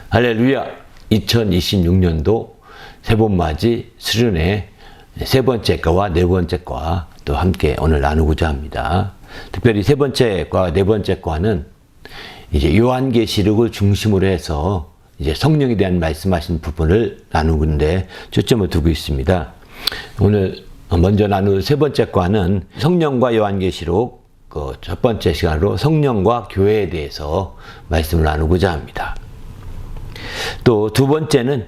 할렐루야! 2026년도 새봄맞이 수련회 세 번째 과와 네 번째 과 또 함께 오늘 나누고자 합니다. 특별히 세 번째 과 네 번째 과는 이제 요한계시록을 중심으로 해서 이제 성령에 대한 말씀하신 부분을 나누는데 초점을 두고 있습니다. 오늘 먼저 나눌 세 번째 과는 성령과 요한계시록 첫 번째 시간으로 성령과 교회에 대해서 말씀을 나누고자 합니다. 또 두 번째는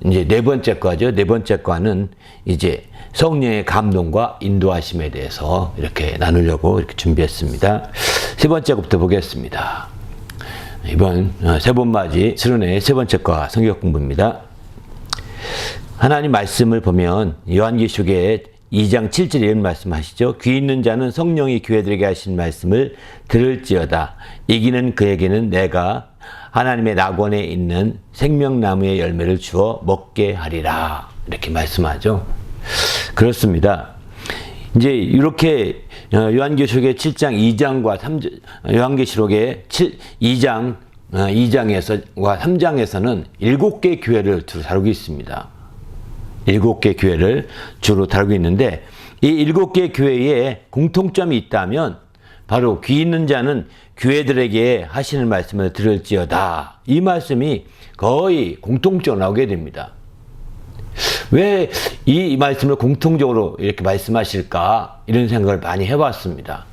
이제 네 번째 과죠. 네 번째 과는 이제 성령의 감동과 인도하심에 대해서 이렇게 나누려고 이렇게 준비했습니다. 세 번째 것부터 보겠습니다. 이번 새봄맞이 수련회 세 번째 과 성경 공부입니다. 하나님 말씀을 보면 요한계시록의 2장 7절에 이런 말씀하시죠. 귀 있는 자는 성령이 교회들에게 하신 말씀을 들을지어다. 이기는 그에게는 내가 하나님의 낙원에 있는 생명나무의 열매를 주어 먹게 하리라. 이렇게 말씀하죠. 그렇습니다. 이제 이렇게 요한계시록의 7장 2장과 3장, 요한계시록의 2장 2장에서와 3장에서는 7개 교회를 주로 다루고 있습니다. 7개 교회를 주로 다루고 있는데 이 7개 교회에 공통점이 있다면 바로 귀 있는 자는 교회들에게 하시는 말씀을 들을지어다. 이 말씀이 거의 공통적으로 나오게 됩니다. 왜 이 말씀을 공통적으로 이렇게 말씀하실까? 이런 생각을 많이 해봤습니다.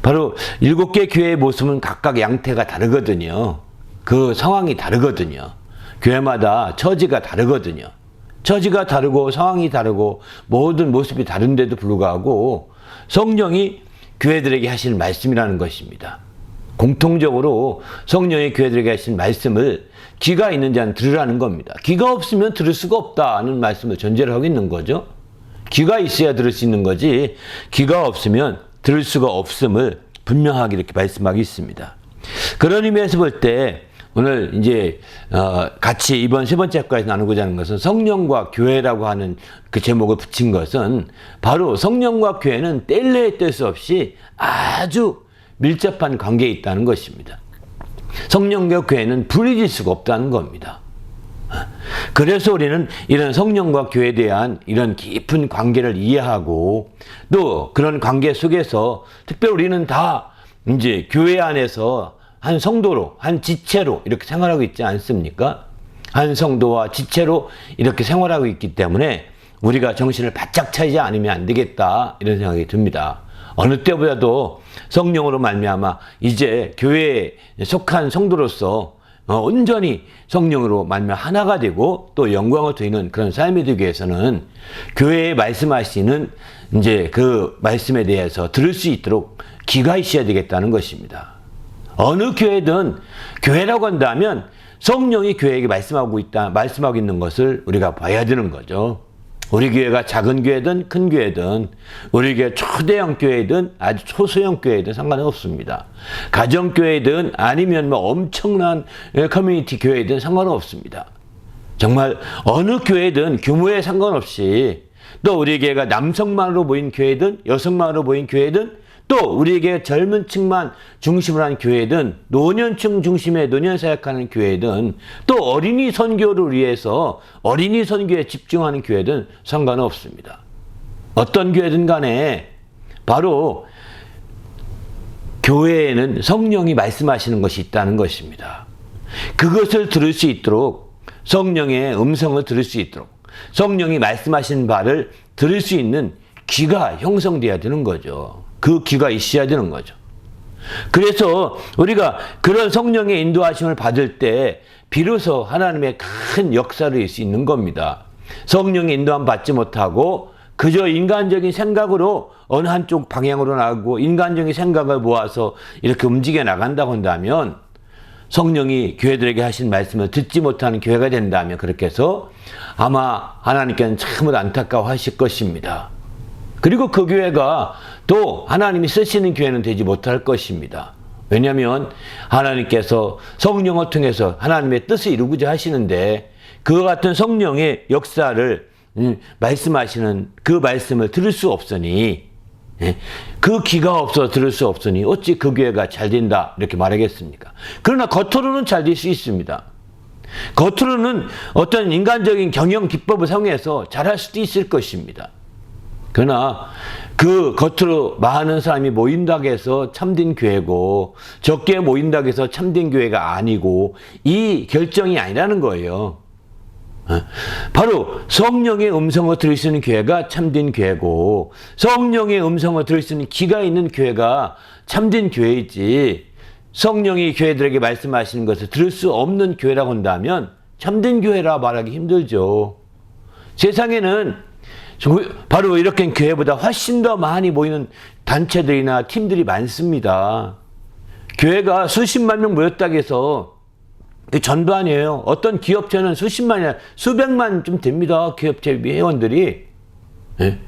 바로 7개 교회의 모습은 각각 양태가 다르거든요. 그 상황이 다르거든요. 교회마다 처지가 다르거든요. 처지가 다르고 상황이 다르고 모든 모습이 다른데도 불구하고 성령이 교회들에게 하시는 말씀이라는 것입니다. 공통적으로 성령이 교회들에게 하신 말씀을 귀가 있는 자는 들으라는 겁니다. 귀가 없으면 들을 수가 없다는 말씀을 전제를 하고 있는 거죠. 귀가 있어야 들을 수 있는 거지 귀가 없으면 들을 수가 없음을 분명하게 이렇게 말씀하고 있습니다. 그런 의미에서 볼 때 오늘 이제 같이 이번 세 번째 과에서 나누고자 하는 것은 성령과 교회라고 하는 그 제목을 붙인 것은 바로 성령과 교회는 뗄래야 뗄 수 없이 아주 밀접한 관계에 있다는 것입니다. 성령과 교회는 분리될 수가 없다는 겁니다. 그래서 우리는 이런 성령과 교회에 대한 이런 깊은 관계를 이해하고 또 그런 관계 속에서 특별히 우리는 다 이제 교회 안에서 한 성도로, 한 지체로 이렇게 생활하고 있지 않습니까? 한 성도와 지체로 이렇게 생활하고 있기 때문에 우리가 정신을 바짝 차리지 않으면 안 되겠다 이런 생각이 듭니다. 어느 때보다도 성령으로 말미암아 이제 교회에 속한 성도로서 온전히 성령으로 말미암아 하나가 되고 또 영광을 드리는 그런 삶이 되기 위해서는 교회에 말씀하시는 이제 그 말씀에 대해서 들을 수 있도록 귀가 있어야 되겠다는 것입니다. 어느 교회든 교회라고 한다면 성령이 교회에게 말씀하고 있는 것을 우리가 봐야 되는 거죠. 우리 교회가 작은 교회든 큰 교회든 우리 교회 초대형 교회든 아주 초소형 교회든 상관은 없습니다. 가정교회든 아니면 뭐 엄청난 커뮤니티 교회든 상관은 없습니다. 정말 어느 교회든 규모에 상관없이 또 우리 교회가 남성만으로 모인 교회든 여성만으로 모인 교회든 또 우리에게 젊은 층만 중심으로 한 교회든 노년층 중심의 노년 사역하는 교회든 또 어린이 선교를 위해서 어린이 선교에 집중하는 교회든 상관없습니다. 어떤 교회든 간에 바로 교회에는 성령이 말씀하시는 것이 있다는 것입니다. 그것을 들을 수 있도록 성령의 음성을 들을 수 있도록 성령이 말씀하신 바를 들을 수 있는 귀가 형성되어야 되는 거죠. 그 귀가 있어야 되는 거죠. 그래서 우리가 그런 성령의 인도하심을 받을 때 비로소 하나님의 큰 역사를 할 수 있는 겁니다. 성령의 인도함 받지 못하고 그저 인간적인 생각으로 어느 한쪽 방향으로 나가고 인간적인 생각을 모아서 이렇게 움직여 나간다고 한다면 성령이 교회들에게 하신 말씀을 듣지 못하는 교회가 된다면 그렇게 해서 아마 하나님께는 참으로 안타까워하실 것입니다. 그리고 그 교회가 또 하나님이 쓰시는 교회는 되지 못할 것입니다. 왜냐하면 하나님께서 성령을 통해서 하나님의 뜻을 이루고자 하시는데 그와 같은 성령의 역사를 말씀하시는 그 말씀을 들을 수 없으니 그 귀가 없어 들을 수 없으니 어찌 그 교회가 잘 된다 이렇게 말하겠습니까? 그러나 겉으로는 잘 될 수 있습니다. 겉으로는 어떤 인간적인 경영 기법을 사용해서 잘할 수도 있을 것입니다. 그러나 그 겉으로 많은 사람이 모인다고 해서 참된 교회고 적게 모인다고 해서 참된 교회가 아니고 이 결정이 아니라는 거예요. 바로 성령의 음성을 들을 수 있는 교회가 참된 교회고 성령의 음성을 들을 수 있는 귀가 있는 교회가 참된 교회이지, 성령이 교회들에게 말씀하시는 것을 들을 수 없는 교회라고 한다면 참된 교회라 말하기 힘들죠. 세상에는 바로 이렇게 교회보다 훨씬 더 많이 모이는 단체들이나 팀들이 많습니다. 교회가 수십만 명 모였다고 해서 전부 아니에요. 어떤 기업체는 수십만이나 수백만 좀 됩니다. 기업체 회원들이. 예?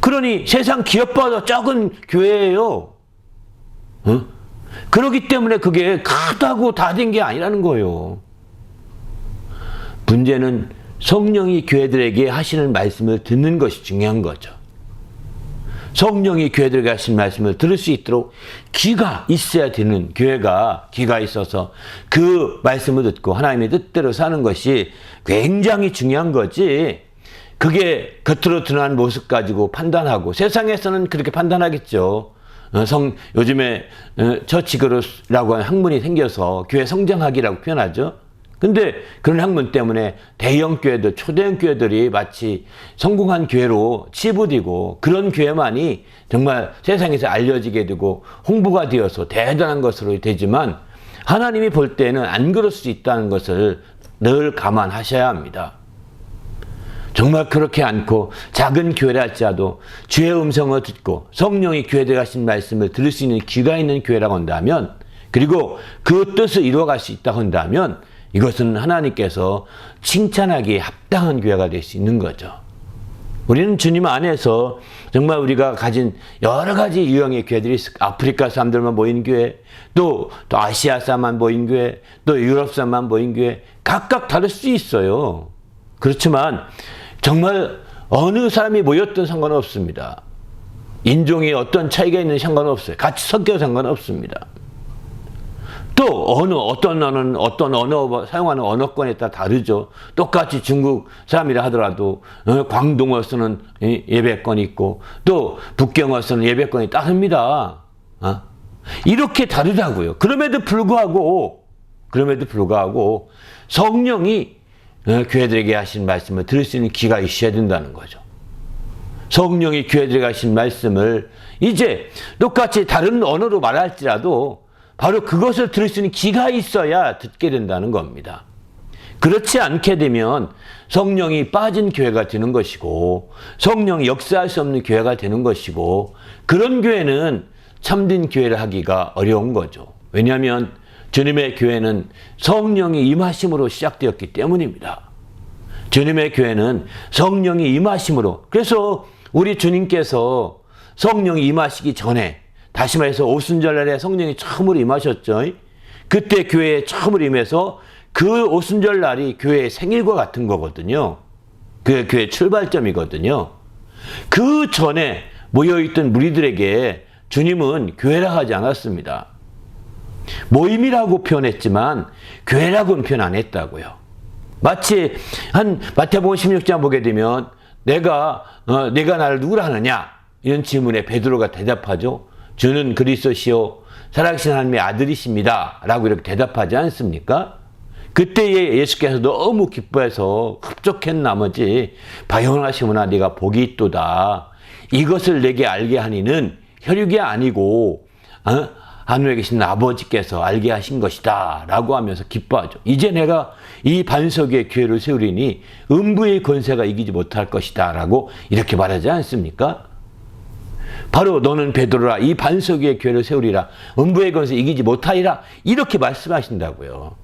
그러니 세상 기업보다 적은 교회예요. 그렇기 때문에 그게 크다고 다 된 게 아니라는 거예요. 문제는 성령이 교회들에게 하시는 말씀을 듣는 것이 중요한 거죠. 성령이 교회들에게 하신 말씀을 들을 수 있도록 귀가 있어야 되는 교회가 귀가 있어서 그 말씀을 듣고 하나님의 뜻대로 사는 것이 굉장히 중요한 거지, 그게 겉으로 드러난 모습 가지고 판단하고, 세상에서는 그렇게 판단하겠죠. 요즘에 처치그룹이라고 하는 학문이 생겨서 교회 성장학이라고 표현하죠. 근데 그런 학문 때문에 대형 교회들, 초대형 교회들이 마치 성공한 교회로 치부되고, 그런 교회만이 정말 세상에서 알려지게 되고 홍보가 되어서 대단한 것으로 되지만, 하나님이 볼 때는 안 그럴 수 있다는 것을 늘 감안하셔야 합니다. 정말 그렇지 않고 작은 교회라 할지라도 주의 음성을 듣고 성령이 교회에 하신 말씀을 들을 수 있는 귀가 있는 교회라고 한다면, 그리고 그 뜻을 이루어갈 수 있다고 한다면, 이것은 하나님께서 칭찬하기에 합당한 교회가 될 수 있는 거죠. 우리는 주님 안에서 정말 우리가 가진 여러 가지 유형의 교회들이 있습니다. 아프리카 사람들만 모인 교회, 또 아시아 사람만 모인 교회, 또 유럽 사람만 모인 교회, 각각 다를 수 있어요. 그렇지만 정말 어느 사람이 모였든 상관없습니다. 인종이 어떤 차이가 있는 상관없어요. 같이 섞여도 상관없습니다. 또 어떤 언어 사용하는 언어권에 따라 다르죠. 똑같이 중국 사람이라 하더라도 광동어 쓰는 예배권이 있고 또 북경어 쓰는 예배권이 다릅니다. 이렇게 다르다고요. 그럼에도 불구하고 성령이 교회들에게 하신 말씀을 들을 수 있는 귀가 있어야 된다는 거죠. 성령이 교회들에게 하신 말씀을 이제 똑같이 다른 언어로 말할지라도 바로 그것을 들을 수 있는 귀가 있어야 듣게 된다는 겁니다. 그렇지 않게 되면 성령이 빠진 교회가 되는 것이고, 성령이 역사할 수 없는 교회가 되는 것이고, 그런 교회는 참된 교회를 하기가 어려운 거죠. 왜냐하면 주님의 교회는 성령이 임하심으로 시작되었기 때문입니다. 주님의 교회는 성령이 임하심으로, 그래서 우리 주님께서 성령이 임하시기 전에, 다시 말해서 오순절날에 성령이 처음으로 임하셨죠. 그때 교회에 처음으로 임해서 그 오순절날이 교회의 생일과 같은 거거든요. 그 교회의 출발점이거든요. 그 전에 모여있던 무리들에게 주님은 교회라 하지 않았습니다. 모임이라고 표현했지만 교회라고는 표현 안 했다고요. 마치 마태복음 16장 보게 되면 내가 나를 누구라 하느냐? 이런 질문에 베드로가 대답하죠. 주는 그리스도시요 살아계신 하나님의 아들이십니다 라고 이렇게 대답하지 않습니까? 그때에 예수께서 너무 기뻐해서 흡족한 나머지 바요나 시몬아 네가 복이 있도다. 이것을 내게 알게 하니는 혈육이 아니고 하늘에 계신 아버지께서 알게 하신 것이다 라고 하면서 기뻐하죠. 이제 내가 이 반석 위에 교회를 세우리니 음부의 권세가 이기지 못할 것이다 라고 이렇게 말하지 않습니까? 바로 너는 베드로라 이 반석 위에 교회를 세우리라 음부의 권세 이기지 못하리라 이렇게 말씀하신다고요.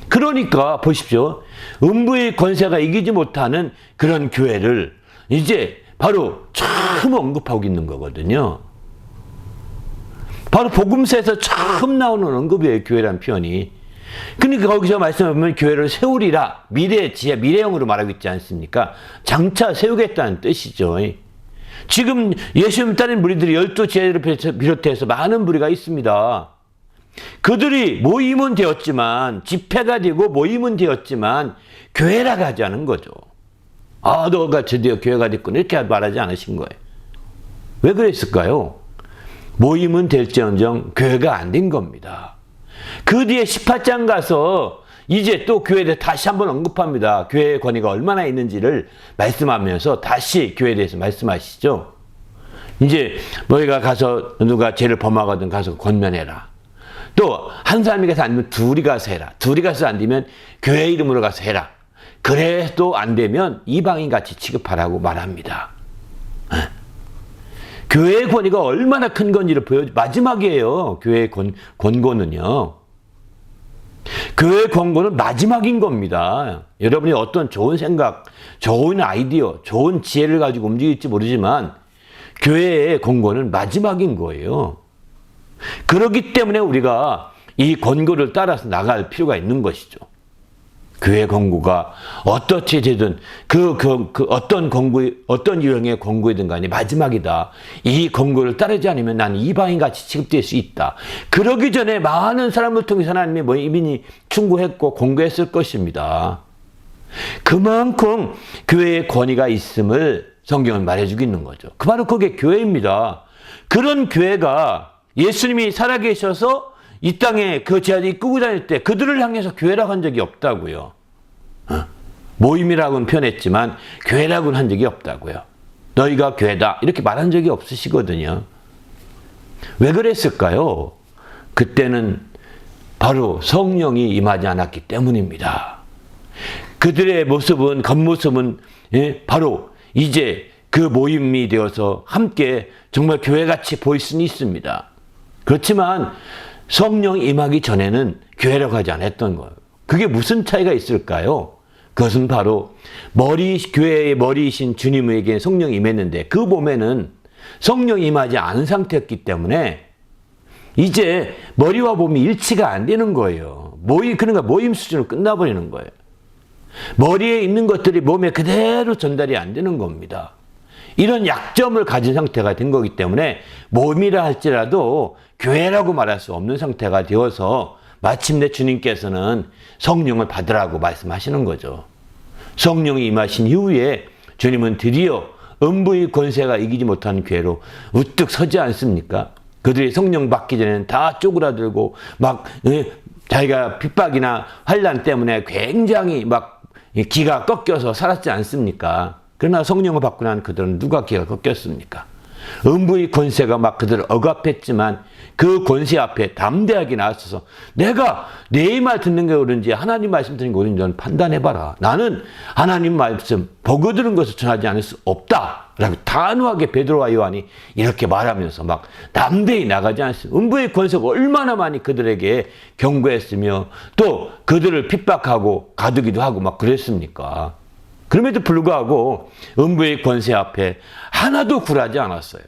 그러니까 보십시오. 음부의 권세가 이기지 못하는 그런 교회를 이제 바로 처음 언급하고 있는 거거든요. 바로 복음서에서 처음 나오는 언급이에요. 교회란 표현이. 그러니까 거기서 말씀하면 교회를 세우리라 미래 지혜 미래형으로 말하고 있지 않습니까? 장차 세우겠다는 뜻이죠. 지금 예수님 따른 무리들이 12 지혜를 비롯해서 많은 무리가 있습니다. 그들이 모임은 되었지만, 집회가 되고 모임은 되었지만 교회라고 하지 않은 거죠. 아, 너가 드디어 교회가 됐구나 이렇게 말하지 않으신 거예요. 왜 그랬을까요? 모임은 될지언정 교회가 안 된 겁니다. 그 뒤에 18장 가서 이제 또 교회에 대해 다시 한번 언급합니다. 교회의 권위가 얼마나 있는지를 말씀하면서 다시 교회에 대해서 말씀하시죠. 이제 너희가 가서 누가 죄를 범하거든 가서 권면해라. 또 한 사람이 가서 안 되면 둘이 가서 해라. 둘이 가서 안 되면 교회 이름으로 가서 해라. 그래도 안 되면 이방인같이 취급하라고 말합니다. 교회의 권위가 얼마나 큰 건지를 마지막이에요. 교회의 권고는요. 교회의 권고는 마지막인 겁니다. 여러분이 어떤 좋은 생각, 좋은 아이디어, 좋은 지혜를 가지고 움직일지 모르지만 교회의 권고는 마지막인 거예요. 그렇기 때문에 우리가 이 권고를 따라서 나갈 필요가 있는 것이죠. 교회 권고가 어떻게 되든 어떤 유형의 권고이든 간에 마지막이다. 이 권고를 따르지 않으면 나는 이방인같이 취급될 수 있다. 그러기 전에 많은 사람을 통해서 하나님이 이미 충고했고 권고했을 것입니다. 그만큼 교회의 권위가 있음을 성경은 말해주고 있는 거죠. 그 바로 그게 교회입니다. 그런 교회가 예수님이 살아계셔서 이 땅에 그 제자들이 이끌고 다닐 때 그들을 향해서 교회라고 한 적이 없다고요. 모임이라고는 표현했지만 교회라고는 한 적이 없다고요. 너희가 교회다 이렇게 말한 적이 없으시거든요. 왜 그랬을까요? 그때는 바로 성령이 임하지 않았기 때문입니다. 그들의 모습은 겉모습은 바로 이제 그 모임이 되어서 함께 정말 교회같이 보일 수는 있습니다. 그렇지만 성령 임하기 전에는 교회라고 하지 않았던 거예요. 그게 무슨 차이가 있을까요? 그것은 바로 교회의 머리이신 주님에게 성령이 임했는데 그 몸에는 성령이 임하지 않은 상태였기 때문에 이제 머리와 몸이 일치가 안 되는 거예요. 그러니까 모임 수준으로 끝나버리는 거예요. 머리에 있는 것들이 몸에 그대로 전달이 안 되는 겁니다. 이런 약점을 가진 상태가 된 거기 때문에 몸이라 할지라도 교회라고 말할 수 없는 상태가 되어서 마침내 주님께서는 성령을 받으라고 말씀하시는 거죠. 성령이 임하신 이후에 주님은 드디어 음부의 권세가 이기지 못하는 교회로 우뚝 서지 않습니까? 그들이 성령 받기 전에는 다 쪼그라들고 막 자기가 핍박이나 환난 때문에 굉장히 막 기가 꺾여서 살았지 않습니까? 그러나 성령을 받고 난 그들은 누가 기가 꺾였습니까? 음부의 권세가 막 그들을 억압했지만 그 권세 앞에 담대하게 나서서 내가 내 말 듣는 게 옳은지 하나님 말씀 듣는 게 옳은지 너는 판단해봐라. 나는 하나님 말씀 보고 들은 것을 전하지 않을 수 없다. 라고 단호하게 베드로와 요한이 이렇게 말하면서 막 담대히 나가지 않습니다. 음부의 권세가 얼마나 많이 그들에게 경고했으며 또 그들을 핍박하고 가두기도 하고 막 그랬습니까? 그럼에도 불구하고 음부의 권세 앞에 하나도 굴하지 않았어요.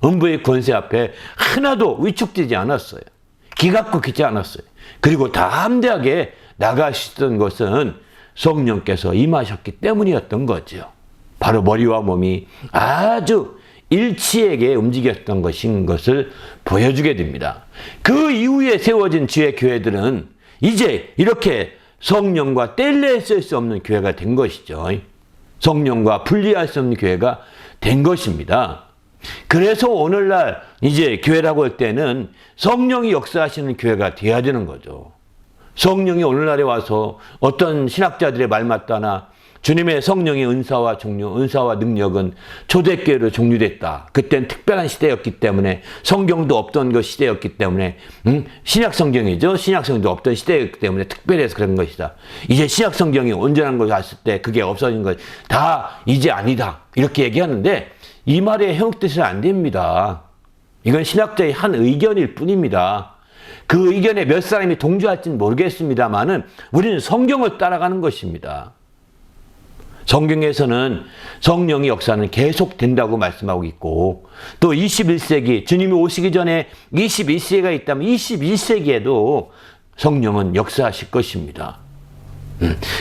음부의 권세 앞에 하나도 위축되지 않았어요. 기가 꺾이지 않았어요. 그리고 담대하게 나가시던 것은 성령께서 임하셨기 때문이었던 거죠. 바로 머리와 몸이 아주 일치하게 움직였던 것을 보여주게 됩니다. 그 이후에 세워진 주의 교회들은 이제 이렇게 성령과 뗄래야 쓸 수 없는 교회가 된 것이죠. 성령과 분리할 수 없는 교회가 된 것입니다. 그래서 오늘날 이제 교회라고 할 때는 성령이 역사하시는 교회가 돼야 되는 거죠. 성령이 오늘날에 와서 어떤 신학자들의 말 맞다나 주님의 성령의 은사와 능력은 초대교회로 종료됐다. 그땐 특별한 시대였기 때문에 성경도 없던 그 시대였기 때문에 신약성경이죠. 신약성경도 없던 시대였기 때문에 특별해서 그런 것이다. 이제 신약성경이 온전한 것을 봤을 때 그게 없어진 것 다 이제 아니다. 이렇게 얘기하는데 이 말에 현혹돼서는 안 됩니다. 이건 신학자의 한 의견일 뿐입니다. 그 의견에 몇 사람이 동조할지는 모르겠습니다만은 우리는 성경을 따라가는 것입니다. 성경에서는 성령의 역사는 계속된다고 말씀하고 있고 또 21세기 주님이 오시기 전에 21세기가 있다면 21세기에도 성령은 역사하실 것입니다.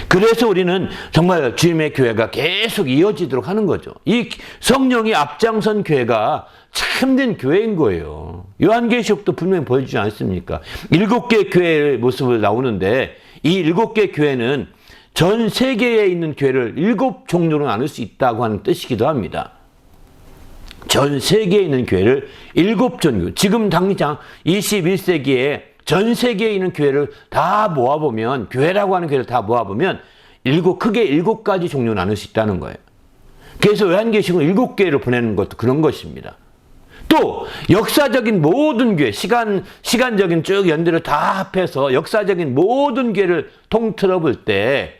그래서 우리는 정말 주님의 교회가 계속 이어지도록 하는 거죠. 이 성령이 앞장선 교회가 참된 교회인 거예요. 요한계시록도 분명히 보여주지 않습니까? 7개의 교회의 모습을 나오는데 이 7개 교회는 전 세계에 있는 교회를 7종류로 나눌 수 있다고 하는 뜻이기도 합니다. 전 세계에 있는 교회를 7종류. 지금 당장 21세기에 전 세계에 있는 교회를 다 모아보면, 교회라고 하는 교회를 다 모아보면 크게 7가지 종류로 나눌 수 있다는 거예요. 그래서 요한계시록은 7개를 보내는 것도 그런 것입니다. 또 역사적인 모든 교회, 시간적인 쭉 연대를 다 합해서 역사적인 모든 교회를 통틀어 볼 때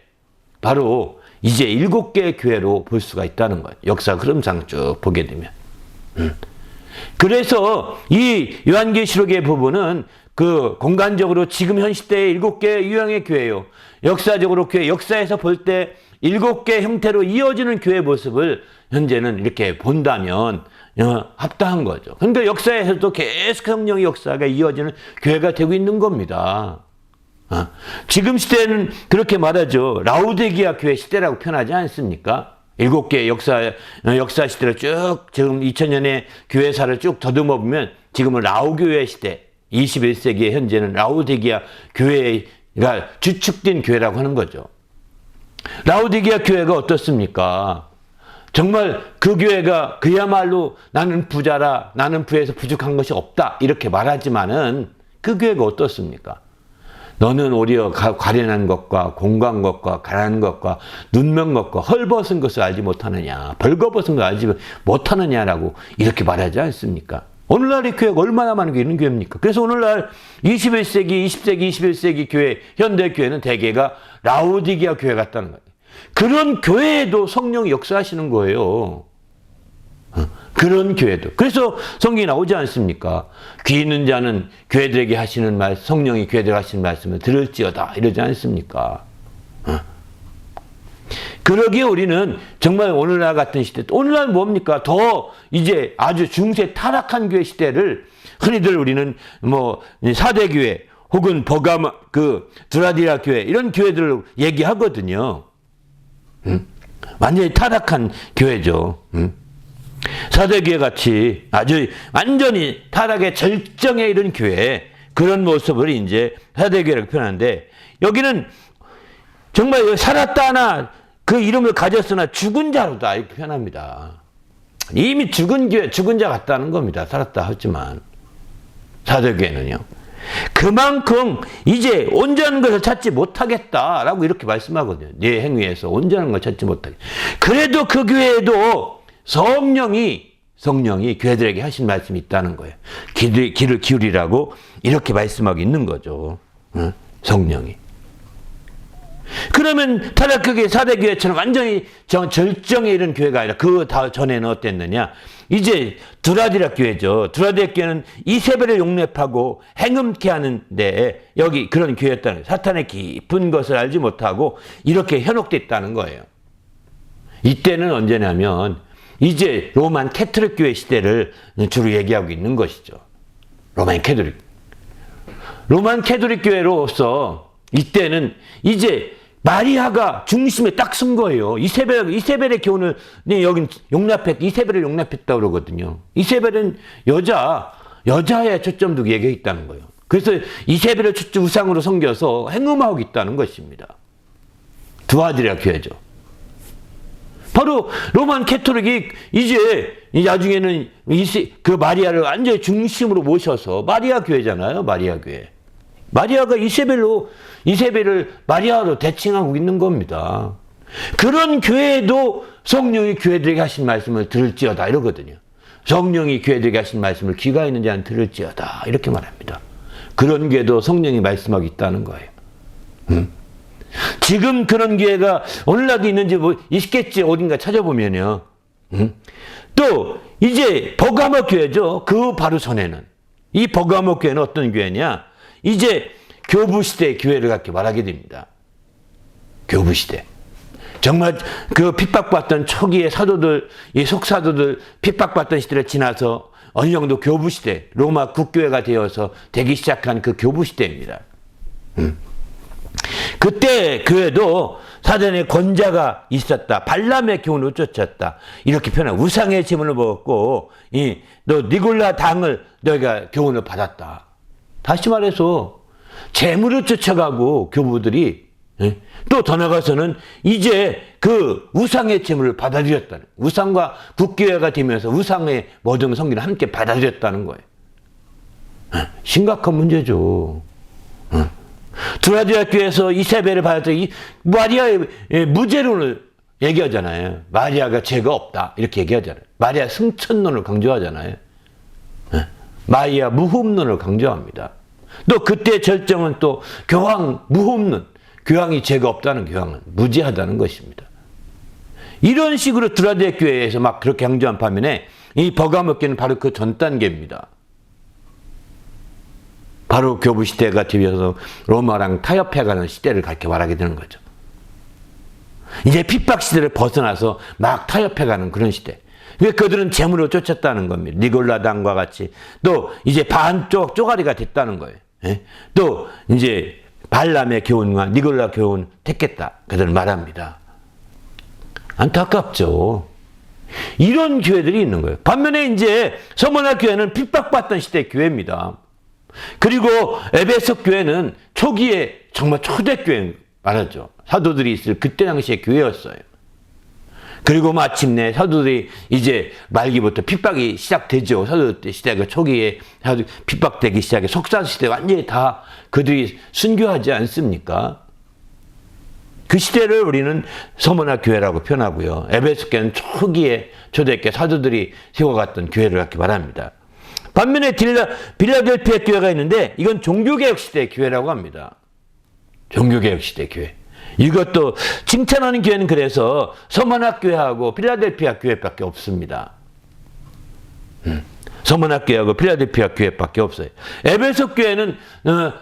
바로 이제 7개의 교회로 볼 수가 있다는 거예요. 역사 흐름상 쭉 보게 되면. 그래서 이 요한계시록의 부분은 그 공간적으로 지금 현 시대의 7개의 유형의 교회요. 역사적으로 교회, 역사에서 볼 때 7개 형태로 이어지는 교회 모습을 현재는 이렇게 본다면 합당한 거죠. 그러니까 역사에서도 계속 성령의 역사가 이어지는 교회가 되고 있는 겁니다. 지금 시대는 그렇게 말하죠. 라우디게아 교회 시대라고 표현하지 않습니까? 7개의 역사 시대를 쭉 지금 2000년의 교회사를 쭉 더듬어 보면 지금은 라우교회 시대, 21세기의 현재는 라우디게아 교회가 주축된 교회라고 하는 거죠. 라우디게아 교회가 어떻습니까? 정말 그 교회가 그야말로 나는 부자라, 나는 부에서 부족한 것이 없다 이렇게 말하지만은 그 교회가 어떻습니까? 너는 오히려 가련한 것과 공고한 것과 가난한 것과 눈먼 것과 헐벗은 것을 알지 못하느냐, 벌거벗은 것을 알지 못하느냐라고 이렇게 말하지 않습니까? 오늘날의 교회가 얼마나 많은 게 있는 교회입니까? 그래서 오늘날 21세기, 20세기, 21세기 교회, 현대 교회는 대개가 라우디게아 교회 같다는 거예요. 그런 교회에도 성령이 역사하시는 거예요. 그런 교회도. 그래서 성경이 나오지 않습니까? 귀 있는 자는 교회들에게 하시는 말, 성령이 교회들에게 하시는 말씀을 들을지어다 이러지 않습니까? 그러기에 우리는 정말 오늘날 같은 시대, 오늘날 뭡니까? 더 이제 아주 중세 타락한 교회 시대를 흔히들 우리는 뭐 사대교회 혹은 버가마, 드라디아 교회 이런 교회들을 얘기하거든요. 완전히 타락한 교회죠. 사대교회 같이 아주 완전히 타락의 절정에 이른 교회, 그런 모습을 이제 사대교회라고 표현하는데, 여기는 정말 살았다나 그 이름을 가졌으나 죽은 자로다 이렇게 표현합니다. 이미 죽은 교회, 죽은 자 같다는 겁니다. 살았다 하지만 사대교회는요. 그만큼 이제 온전한 것을 찾지 못하겠다라고 이렇게 말씀하거든요. 네 행위에서 온전한 걸 찾지 못하겠다. 그래도 그 교회에도 성령이 교회들에게 하신 말씀이 있다는 거예요. 귀를 기울이라고 이렇게 말씀하고 있는 거죠. 성령이. 그러면 타락교회, 사대교회처럼 완전히 절정에 이른 교회가 아니라 그 전에는 어땠느냐? 이제 드라디아 교회죠. 드라디아 교회는 이세벨을 용납하고 행음케 하는데 여기 그런 교회였다는 거예요. 사탄의 깊은 것을 알지 못하고 이렇게 현혹됐다는 거예요. 이때는 언제냐면 이제 로만 캐톨릭 교회 시대를 주로 얘기하고 있는 것이죠. 로만 캐톨릭 교회로서 이때는 이제 마리아가 중심에 딱 쓴 거예요. 이세벨의 교훈을 여긴 이세벨을 용납했다고 그러거든요. 이세벨은 여자에 초점 두고 얘기했다는 거예요. 그래서 이세벨을 우상으로 섬겨서 행음하고 있다는 것입니다. 드라디아 교회죠. 바로 로만 캐톨릭이 이제 나중에는 그 마리아를 완전히 중심으로 모셔서 마리아 교회잖아요. 마리아 교회. 마리아가 이세벨을 마리아로 대칭하고 있는 겁니다. 그런 교회도 성령이 교회들에게 하신 말씀을 들을지어다 이러거든요. 성령이 교회들에게 하신 말씀을 귀가 있는 자는 들을지어다 이렇게 말합니다. 그런 교회도 성령이 말씀하고 있다는 거예요. 지금 그런 교회가 오늘날도 있는지 있겠지 어딘가 찾아보면요. 또 이제 버가모 교회죠. 그 바로 전에는 이 버가모 교회는 어떤 교회냐? 이제 교부시대 교회를 갖게 말하게 됩니다. 교부시대. 정말 그 핍박받던 초기의 사도들, 이 속사도들 핍박받던 시대를 지나서 어느 정도 교부시대, 로마 국교회가 되어서 되기 시작한 그 교부시대입니다. 그때 교회도 사단의 권자가 있었다. 발람의 교훈을 쫓았다. 이렇게 표현하고 우상의 제물을 먹었고 너 니골라 당을 너희가 교훈을 받았다. 다시 말해서 제물을 쫓아가고 교부들이 또 더 나가서는 이제 그 우상의 제물을 받아들였다는, 우상과 국교회가 되면서 우상의 모든 성기를 함께 받아들였다는 거예요. 심각한 문제죠. 드라디아 교회에서 이세벨을 받았더니 마리아의 무죄론을 얘기하잖아요. 마리아가 죄가 없다 이렇게 얘기하잖아요. 마리아 승천론을 강조하잖아요. 마리아 무흠론을 강조합니다. 또 그때 절정은 또 교황 무흠론, 교황이 죄가 없다는, 교황은 무죄하다는 것입니다. 이런 식으로 드라디아 교회에서 막 그렇게 강조한 반면에 이 버가모 교회는 바로 그 전 단계입니다. 바로 교부 시대가 되어서 로마랑 타협해가는 시대를 그렇게 말하게 되는 거죠. 이제 핍박 시대를 벗어나서 막 타협해가는 그런 시대. 왜 그들은 재물을 쫓았다는 겁니다. 니골라당과 같이 또 이제 반쪽 쪼가리가 됐다는 거예요. 또 이제 발람의 교훈과 니골라 교훈 택했다. 그들은 말합니다. 안타깝죠. 이런 교회들이 있는 거예요. 반면에 이제 서머나 교회는 핍박받던 시대 교회입니다. 그리고 에베소 교회는 초기에 정말 초대교회 말하죠. 사도들이 있을 그때 당시의 교회였어요. 그리고 마침내 사도들이 이제 말기부터 핍박이 시작되죠. 사도들 시대가 초기에 핍박되기 시작해 속사 시대 완전히 다 그들이 순교하지 않습니까? 그 시대를 우리는 서머나 교회라고 표현하고요. 에베소 교회는 초기에 초대교회 사도들이 세워갔던 교회를 이렇게 말합니다. 반면에 빌라델피아 교회가 있는데 이건 종교개혁 시대 교회라고 합니다. 종교개혁 시대 교회. 이것도 칭찬하는 교회는 그래서 서머나 교회하고 필라델피아 교회밖에 없습니다. 서머나 교회하고 필라델피아 교회밖에 없어요. 에베소 교회는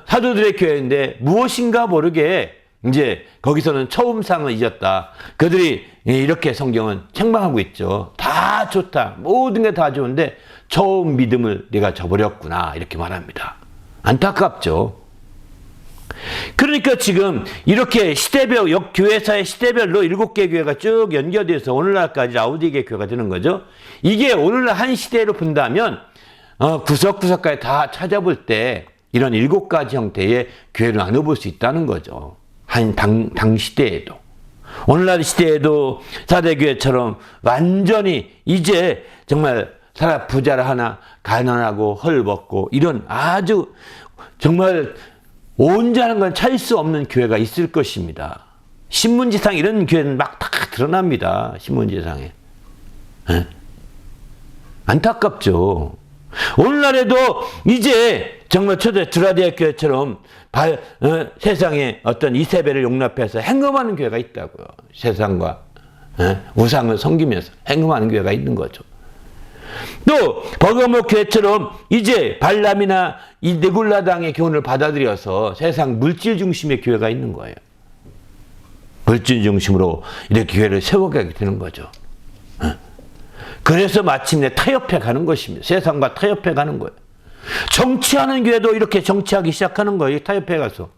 사도들의 교회인데 무엇인가 모르게 이제 거기서는 처음상을 잊었다. 그들이 이렇게 성경은 책망하고 있죠. 다 좋다. 모든 게 다 좋은데 처음 믿음을 내가 저버렸구나. 이렇게 말합니다. 안타깝죠. 그러니까 지금 이렇게 시대별, 교회사의 시대별로 7개 교회가 쭉 연결돼서 오늘날까지 라우디게 교회가 되는 거죠. 이게 오늘날 한 시대로 본다면 구석구석까지 다 찾아볼 때 이런 7가지 형태의 교회를 나눠볼 수 있다는 거죠. 한 당 시대에도. 오늘날 시대에도 사대교회처럼 완전히 이제 정말 부자를 하나 가난하고 헐벗고 이런 아주 정말 온전한 건 찾을 수 없는 교회가 있을 것입니다. 신문지상 이런 교회는 막 다 드러납니다. 신문지상에. 안타깝죠. 오늘날에도 이제 정말 초대 드라디아 교회처럼 세상에 어떤 이세벨을 용납해서 행음하는 교회가 있다고요. 세상과 우상을 섬기면서 행음하는 교회가 있는 거죠. 또 버가모 교회처럼 이제 발람이나 이 니골라당의 교훈을 받아들여서 세상 물질 중심의 교회가 있는 거예요. 물질 중심으로 이렇게 교회를 세워가게 되는 거죠. 그래서 마침내 타협해 가는 것입니다. 세상과 타협해 가는 거예요. 정치하는 교회도 이렇게 정치하기 시작하는 거예요. 타협해 가서.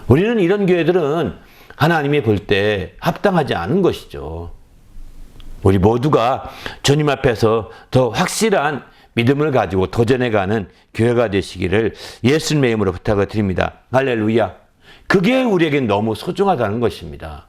우리는 이런 교회들은 하나님이 볼 때 합당하지 않은 것이죠. 우리 모두가 주님 앞에서 더 확실한 믿음을 가지고 도전해가는 교회가 되시기를 예수님의 이름으로 부탁을 드립니다. 할렐루야. 그게 우리에겐 너무 소중하다는 것입니다.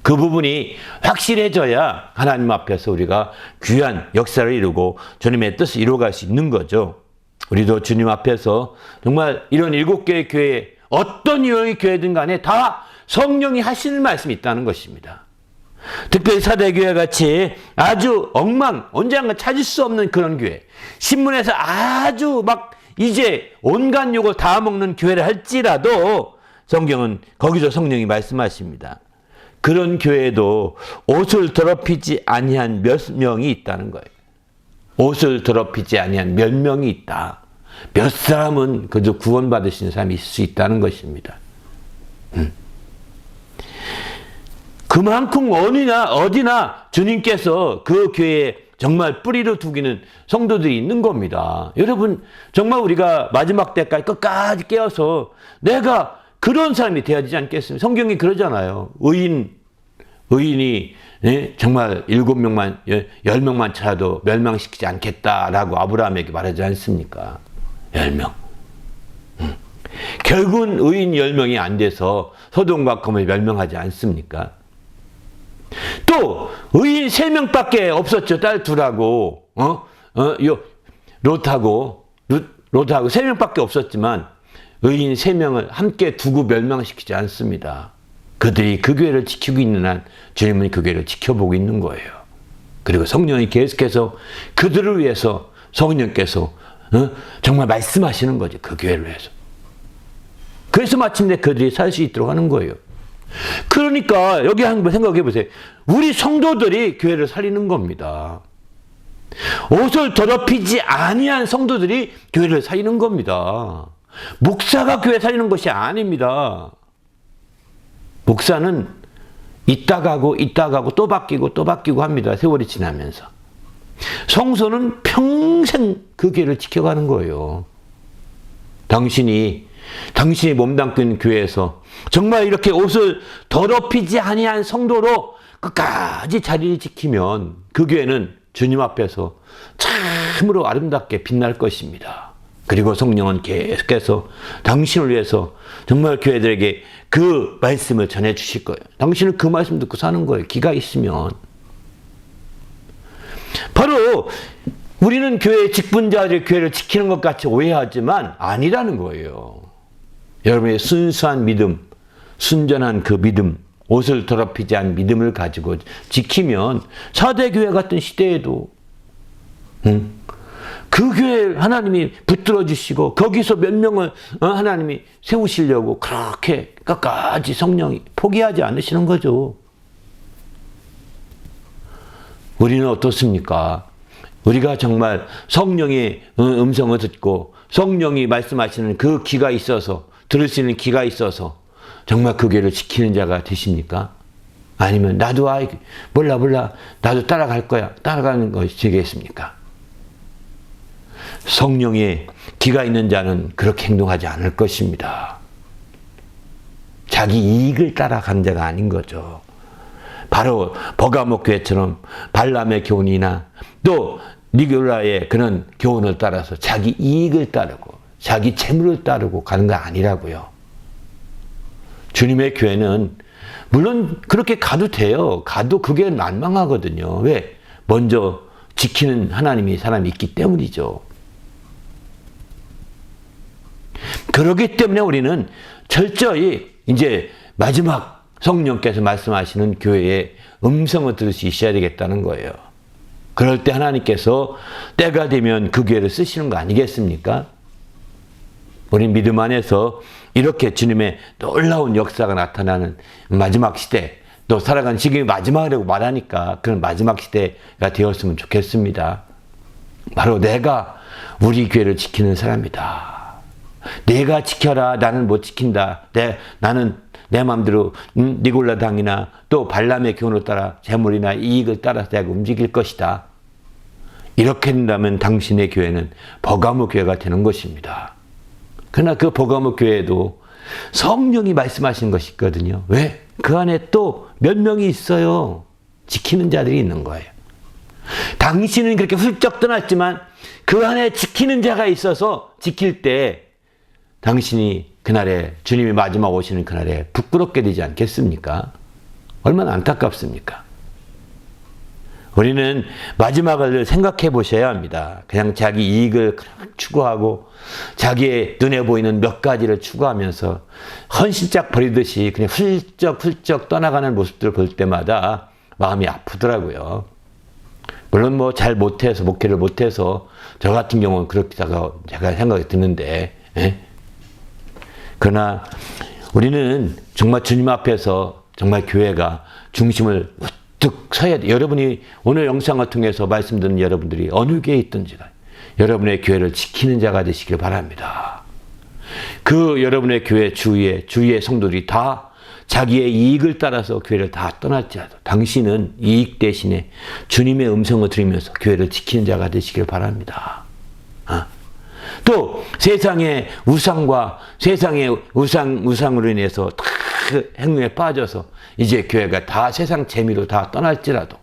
그 부분이 확실해져야 하나님 앞에서 우리가 귀한 역사를 이루고 주님의 뜻을 이루어갈 수 있는 거죠. 우리도 주님 앞에서 정말 이런 7개의 교회, 어떤 유형의 교회든 간에 다 성령이 하시는 말씀이 있다는 것입니다. 특별히 사대교회 같이 아주 언젠가 찾을 수 없는 그런 교회, 신문에서 아주 막 이제 온갖 욕을 다 먹는 교회를 할지라도 성경은 거기서 성령이 말씀하십니다. 그런 교회에도 옷을 더럽히지 아니한 몇 명이 있다는 거예요. 옷을 더럽히지 아니한 몇 명이 있다. 몇 사람은 그저 구원받으신 사람이 있을 수 있다는 것입니다. 그만큼 어디나 주님께서 그 교회에 정말 뿌리를 두기는 성도들이 있는 겁니다. 여러분, 정말 우리가 마지막 때까지 끝까지 깨어서 내가 그런 사람이 되어야 되지 않겠습니까? 성경이 그러잖아요. 의인이 정말 7명만 10명만 쳐도 멸망시키지 않겠다라고 아브라함에게 말하지 않습니까? 10명. 결국은 의인 10명이 안 돼서 소돔과 고모라 멸망하지 않습니까? 또 의인 3명밖에 없었죠. 딸 둘하고 롯하고 3명밖에 없었지만 의인 3명을 함께 두고 멸망시키지 않습니다. 그들이 그 교회를 지키고 있는 한 주님은 그 교회를 지켜보고 있는 거예요. 그리고 성령이 계속해서 그들을 위해서 성령께서 정말 말씀하시는 거죠. 그 교회를 위해서. 그래서 마침내 그들이 살 수 있도록 하는 거예요. 그러니까 여기 한번 생각해 보세요. 우리 성도들이 교회를 살리는 겁니다. 옷을 더럽히지 아니한 성도들이 교회를 살리는 겁니다. 목사가 교회 살리는 것이 아닙니다. 목사는 있다 가고 또 바뀌고 합니다. 세월이 지나면서. 성소는 평생 그 교회를 지켜가는 거예요. 당신이 몸담고 있는 교회에서 정말 이렇게 옷을 더럽히지 아니한 성도로 끝까지 자리를 지키면 그 교회는 주님 앞에서 참으로 아름답게 빛날 것입니다. 그리고 성령은 계속해서 당신을 위해서 정말 교회들에게 그 말씀을 전해 주실 거예요. 당신은 그 말씀 듣고 사는 거예요. 기가 있으면. 바로 우리는 교회의 직분자들이 교회를 지키는 것 같이 오해하지만 아니라는 거예요. 여러분의 순수한 믿음, 순전한 그 믿음, 옷을 더럽히지 않은 믿음을 가지고 지키면 4대 교회 같은 시대에도 그 교회 하나님이 붙들어 주시고 거기서 몇 명을 하나님이 세우시려고 그렇게 끝까지 성령이 포기하지 않으시는 거죠. 우리는 어떻습니까? 우리가 정말 성령의 음성을 듣고 성령이 말씀하시는 그 귀가 있어서 들을 수 있는 귀가 있어서 정말 그 교회를 지키는 자가 되십니까? 아니면 나도 몰라 나도 따라갈 거야 따라가는 것이 되겠습니까? 성령의 귀가 있는 자는 그렇게 행동하지 않을 것입니다. 자기 이익을 따라간 자가 아닌 거죠. 바로 버가모 교회처럼 발람의 교훈이나 또 니골라의 그런 교훈을 따라서 자기 이익을 따르고 자기 재물을 따르고 가는 거 아니라고요. 주님의 교회는 물론 그렇게 가도 돼요. 가도 그게 만망하거든요. 왜? 먼저 지키는 하나님이 사람이 있기 때문이죠. 그렇기 때문에 우리는 철저히 이제 마지막 성령께서 말씀하시는 교회의 음성을 들을 수 있어야 되겠다는 거예요. 그럴 때 하나님께서 때가 되면 그 교회를 쓰시는 거 아니겠습니까? 우리 믿음 안에서 이렇게 주님의 놀라운 역사가 나타나는 마지막 시대, 또 살아가는 지금이 마지막이라고 말하니까 그런 마지막 시대가 되었으면 좋겠습니다. 바로 내가 우리 교회를 지키는 사람이다. 내가 지켜라. 나는 못 지킨다. 나는 내 마음대로 니골라 당이나 또 발람의 교훈을 따라 재물이나 이익을 따라서 내가 움직일 것이다. 이렇게 된다면 당신의 교회는 버가모 교회가 되는 것입니다. 그러나 그 버가모 교회에도 성령이 말씀하신 것이 있거든요. 왜? 그 안에 또 몇 명이 있어요. 지키는 자들이 있는 거예요. 당신은 그렇게 훌쩍 떠났지만 그 안에 지키는 자가 있어서 지킬 때 당신이 그날에 주님이 마지막 오시는 그날에 부끄럽게 되지 않겠습니까? 얼마나 안타깝습니까? 우리는 마지막을 생각해 보셔야 합니다. 그냥 자기 이익을 추구하고 자기의 눈에 보이는 몇 가지를 추구하면서 헌신짝 버리듯이 그냥 훌쩍 떠나가는 모습들을 볼 때마다 마음이 아프더라고요. 물론 뭐 잘 못해서 목회를 못해서 저 같은 경우는 그렇게 제가 생각이 드는데 그러나 우리는 정말 주님 앞에서 정말 교회가 중심을 우뚝 서야 돼. 여러분이 오늘 영상을 통해서 말씀 듣는 여러분들이 어느 교회에 있든지 여러분의 교회를 지키는 자가 되시길 바랍니다. 그 여러분의 교회 주위의 성도들이 다 자기의 이익을 따라서 교회를 다 떠날지라도 당신은 이익 대신에 주님의 음성을 들으면서 교회를 지키는 자가 되시길 바랍니다. 또 세상의 우상과 세상의 우상으로 인해서 다 행위에 빠져서 이제 교회가 다 세상 재미로 다 떠날지라도,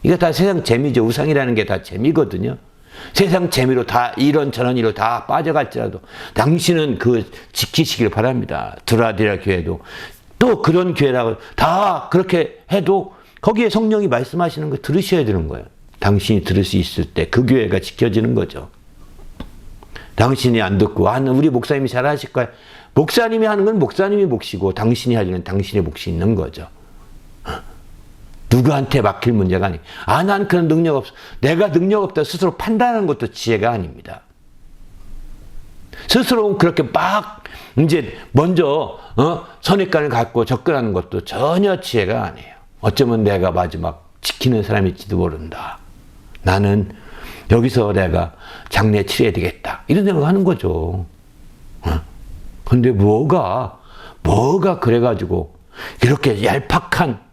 이거 다 세상 재미죠. 우상이라는 게 다 재미거든요. 세상 재미로 다 이런저런 일로 다 빠져갈지라도 당신은 그 지키시길 바랍니다. 드라디라 교회도 또 그런 교회라고 다 그렇게 해도 거기에 성령이 말씀하시는 거 들으셔야 되는 거예요. 당신이 들을 수 있을 때 그 교회가 지켜지는 거죠. 당신이 안 듣고 우리 목사님이 잘 하실 거야. 목사님이 하는 건 목사님이 몫이고 당신이 하려는 당신의 몫이 있는 거죠. 누구한테 맡길 문제가 아니. 난 그런 능력 없어. 내가 능력 없다 스스로 판단하는 것도 지혜가 아닙니다. 스스로 그렇게 막 이제 먼저 선입관을 갖고 접근하는 것도 전혀 지혜가 아니에요. 어쩌면 내가 마지막 지키는 사람일지도 모른다. 나는 여기서 내가 장례 치러야 되겠다. 이런 생각하는 거죠. 근데 뭐가 그래가지고 이렇게 얄팍한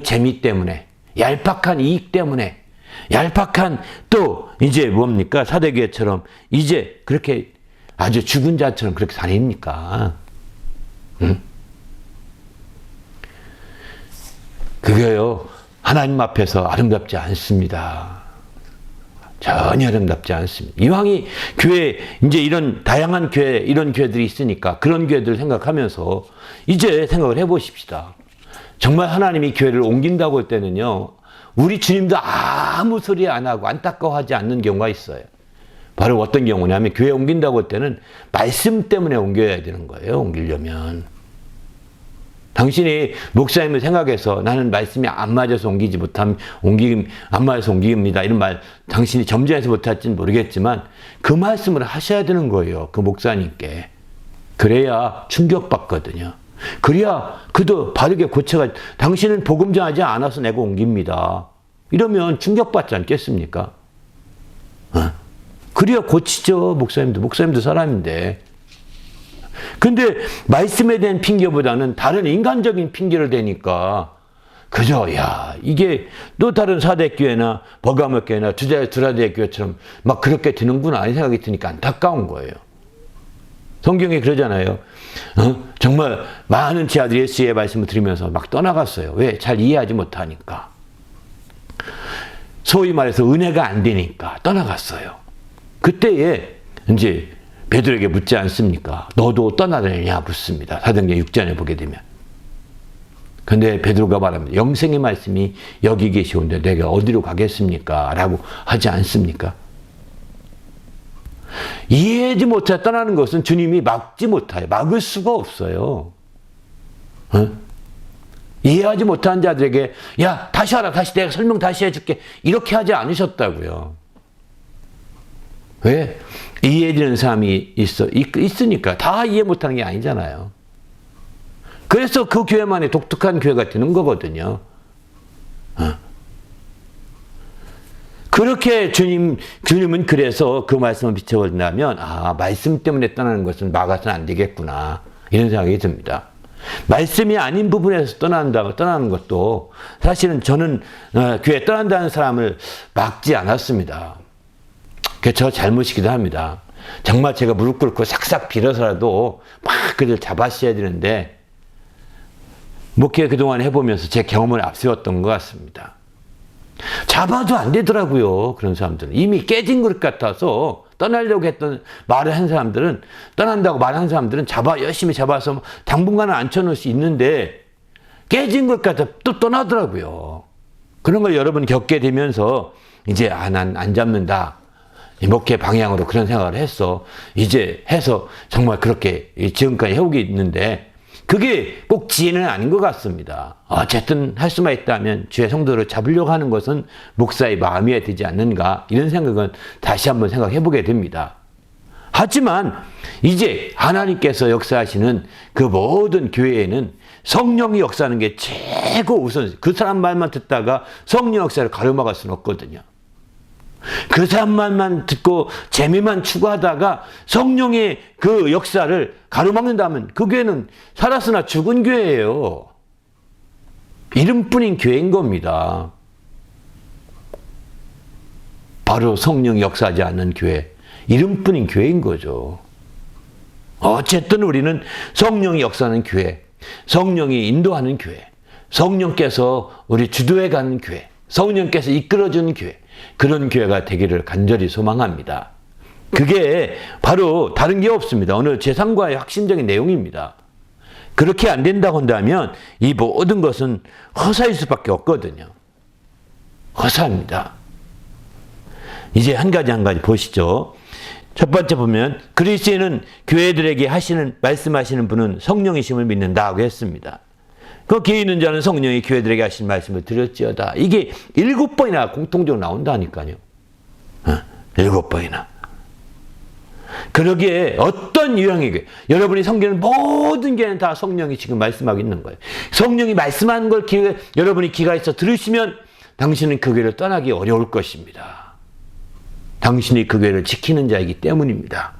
재미 때문에, 얄팍한 이익 때문에, 얄팍한 또 이제 뭡니까? 사대교회처럼 이제 그렇게 아주 죽은 자처럼 그렇게 다닙니까? 그게요, 하나님 앞에서 아름답지 않습니다. 전혀 아름답지 않습니다. 이왕이 교회, 이제 이런 다양한 교회, 이런 교회들이 있으니까 그런 교회들을 생각하면서 이제 생각을 해보십시다. 정말 하나님이 교회를 옮긴다고 할 때는요, 우리 주님도 아무 소리 안 하고 안타까워하지 않는 경우가 있어요. 바로 어떤 경우냐면 교회 옮긴다고 할 때는 말씀 때문에 옮겨야 되는 거예요. 옮기려면. 당신이 목사님을 생각해서 나는 말씀이 안 맞아서 안 맞아서 옮깁니다. 이런 말 당신이 점잖아서 못할지는 모르겠지만 그 말씀을 하셔야 되는 거예요. 그 목사님께. 그래야 충격받거든요. 그래야 그도 바르게 고쳐가, 당신은 복음 전하지 않아서 내가 옮깁니다. 이러면 충격받지 않겠습니까? 그래야 고치죠. 목사님도 사람인데. 근데 말씀에 대한 핑계보다는 다른 인간적인 핑계를 대니까 그저 이게 또 다른 사대교회나 버가모교회나 두라데 교회처럼 막 그렇게 되는구나 이 생각이 드니까 안타까운 거예요. 성경에 그러잖아요. 정말 많은 제자들이 예수의 말씀을 들으면서 막 떠나갔어요. 왜? 잘 이해하지 못하니까. 소위 말해서 은혜가 안 되니까 떠나갔어요. 그때에 이제 베드로에게 묻지 않습니까? 너도 떠나려냐 묻습니다. 사도행전 6장에 보게 되면. 근데 베드로가 말합니다. 영생의 말씀이 여기 계시온데 내가 어디로 가겠습니까? 라고 하지 않습니까? 이해하지 못해 떠나는 것은 주님이 막을 수가 없어요. 이해하지 못한 자들에게 다시 하라, 내가 설명 다시 해줄게, 이렇게 하지 않으셨다고요. 왜? 이해되는 사람이 있으니까. 다 이해 못하는 게 아니잖아요. 그래서 그 교회만의 독특한 교회가 되는 거거든요. 그렇게 주님은 그래서 그 말씀을 비춰본다면, 말씀 때문에 떠나는 것은 막아서는 안 되겠구나. 이런 생각이 듭니다. 말씀이 아닌 부분에서 떠나는 것도 사실은 저는 교회 떠난다는 사람을 막지 않았습니다. 그게 저 잘못이기도 합니다. 정말 제가 무릎 꿇고 싹싹 빌어서라도 막 그들 잡았어야 되는데, 목회 그동안 해보면서 제 경험을 앞세웠던 것 같습니다. 잡아도 안 되더라고요. 그런 사람들은. 이미 깨진 그릇 같아서 떠나려고 떠난다고 말한 사람들은 열심히 잡아서 당분간은 앉혀놓을 수 있는데, 깨진 것 같아 또 떠나더라고요. 그런 걸 여러분 겪게 되면서, 이제, 난 안 잡는다. 목회 방향으로 그런 생각을 이제 해서 정말 그렇게 지금까지 해오고 있는데, 그게 꼭 지혜는 아닌 것 같습니다. 어쨌든 할 수만 있다면 주의 성도를 잡으려고 하는 것은 목사의 마음이어야 되지 않는가, 이런 생각은 다시 한번 생각해 보게 됩니다. 하지만 이제 하나님께서 역사하시는 그 모든 교회에는 성령이 역사하는 게 최고 우선, 그 사람 말만 듣다가 성령 역사를 가로막을 수는 없거든요. 그 사람 말만 듣고 재미만 추구하다가 성령의 그 역사를 가로막는다면 그 교회는 살았으나 죽은 교회예요. 이름뿐인 교회인 겁니다. 바로 성령이 역사하지 않는 교회. 이름뿐인 교회인 거죠. 어쨌든 우리는 성령이 역사하는 교회, 성령이 인도하는 교회, 성령께서 우리 주도해가는 교회, 성령께서 이끌어주는 교회, 그런 교회가 되기를 간절히 소망합니다. 그게 바로 다른 게 없습니다. 어느 재상과의 핵심적인 내용입니다. 그렇게 안 된다고 한다면 이 모든 것은 허사일 수밖에 없거든요. 허사입니다. 이제 한 가지 보시죠. 첫 번째 보면 그리스도인은 교회들에게 말씀하시는 분은 성령이심을 믿는다고 했습니다. 그 귀 있는 자는 성령이 교회들에게 하신 말씀을 들었지어다. 이게 7번이나 공통적으로 나온다니까요. 7번이나. 그러기에 어떤 유형의 교회, 여러분이 섬기는 모든 교회는 다 성령이 지금 말씀하고 있는 거예요. 성령이 말씀하는 걸 여러분이 귀가 있어 들으시면 당신은 그 교회를 떠나기 어려울 것입니다. 당신이 그 교회를 지키는 자이기 때문입니다.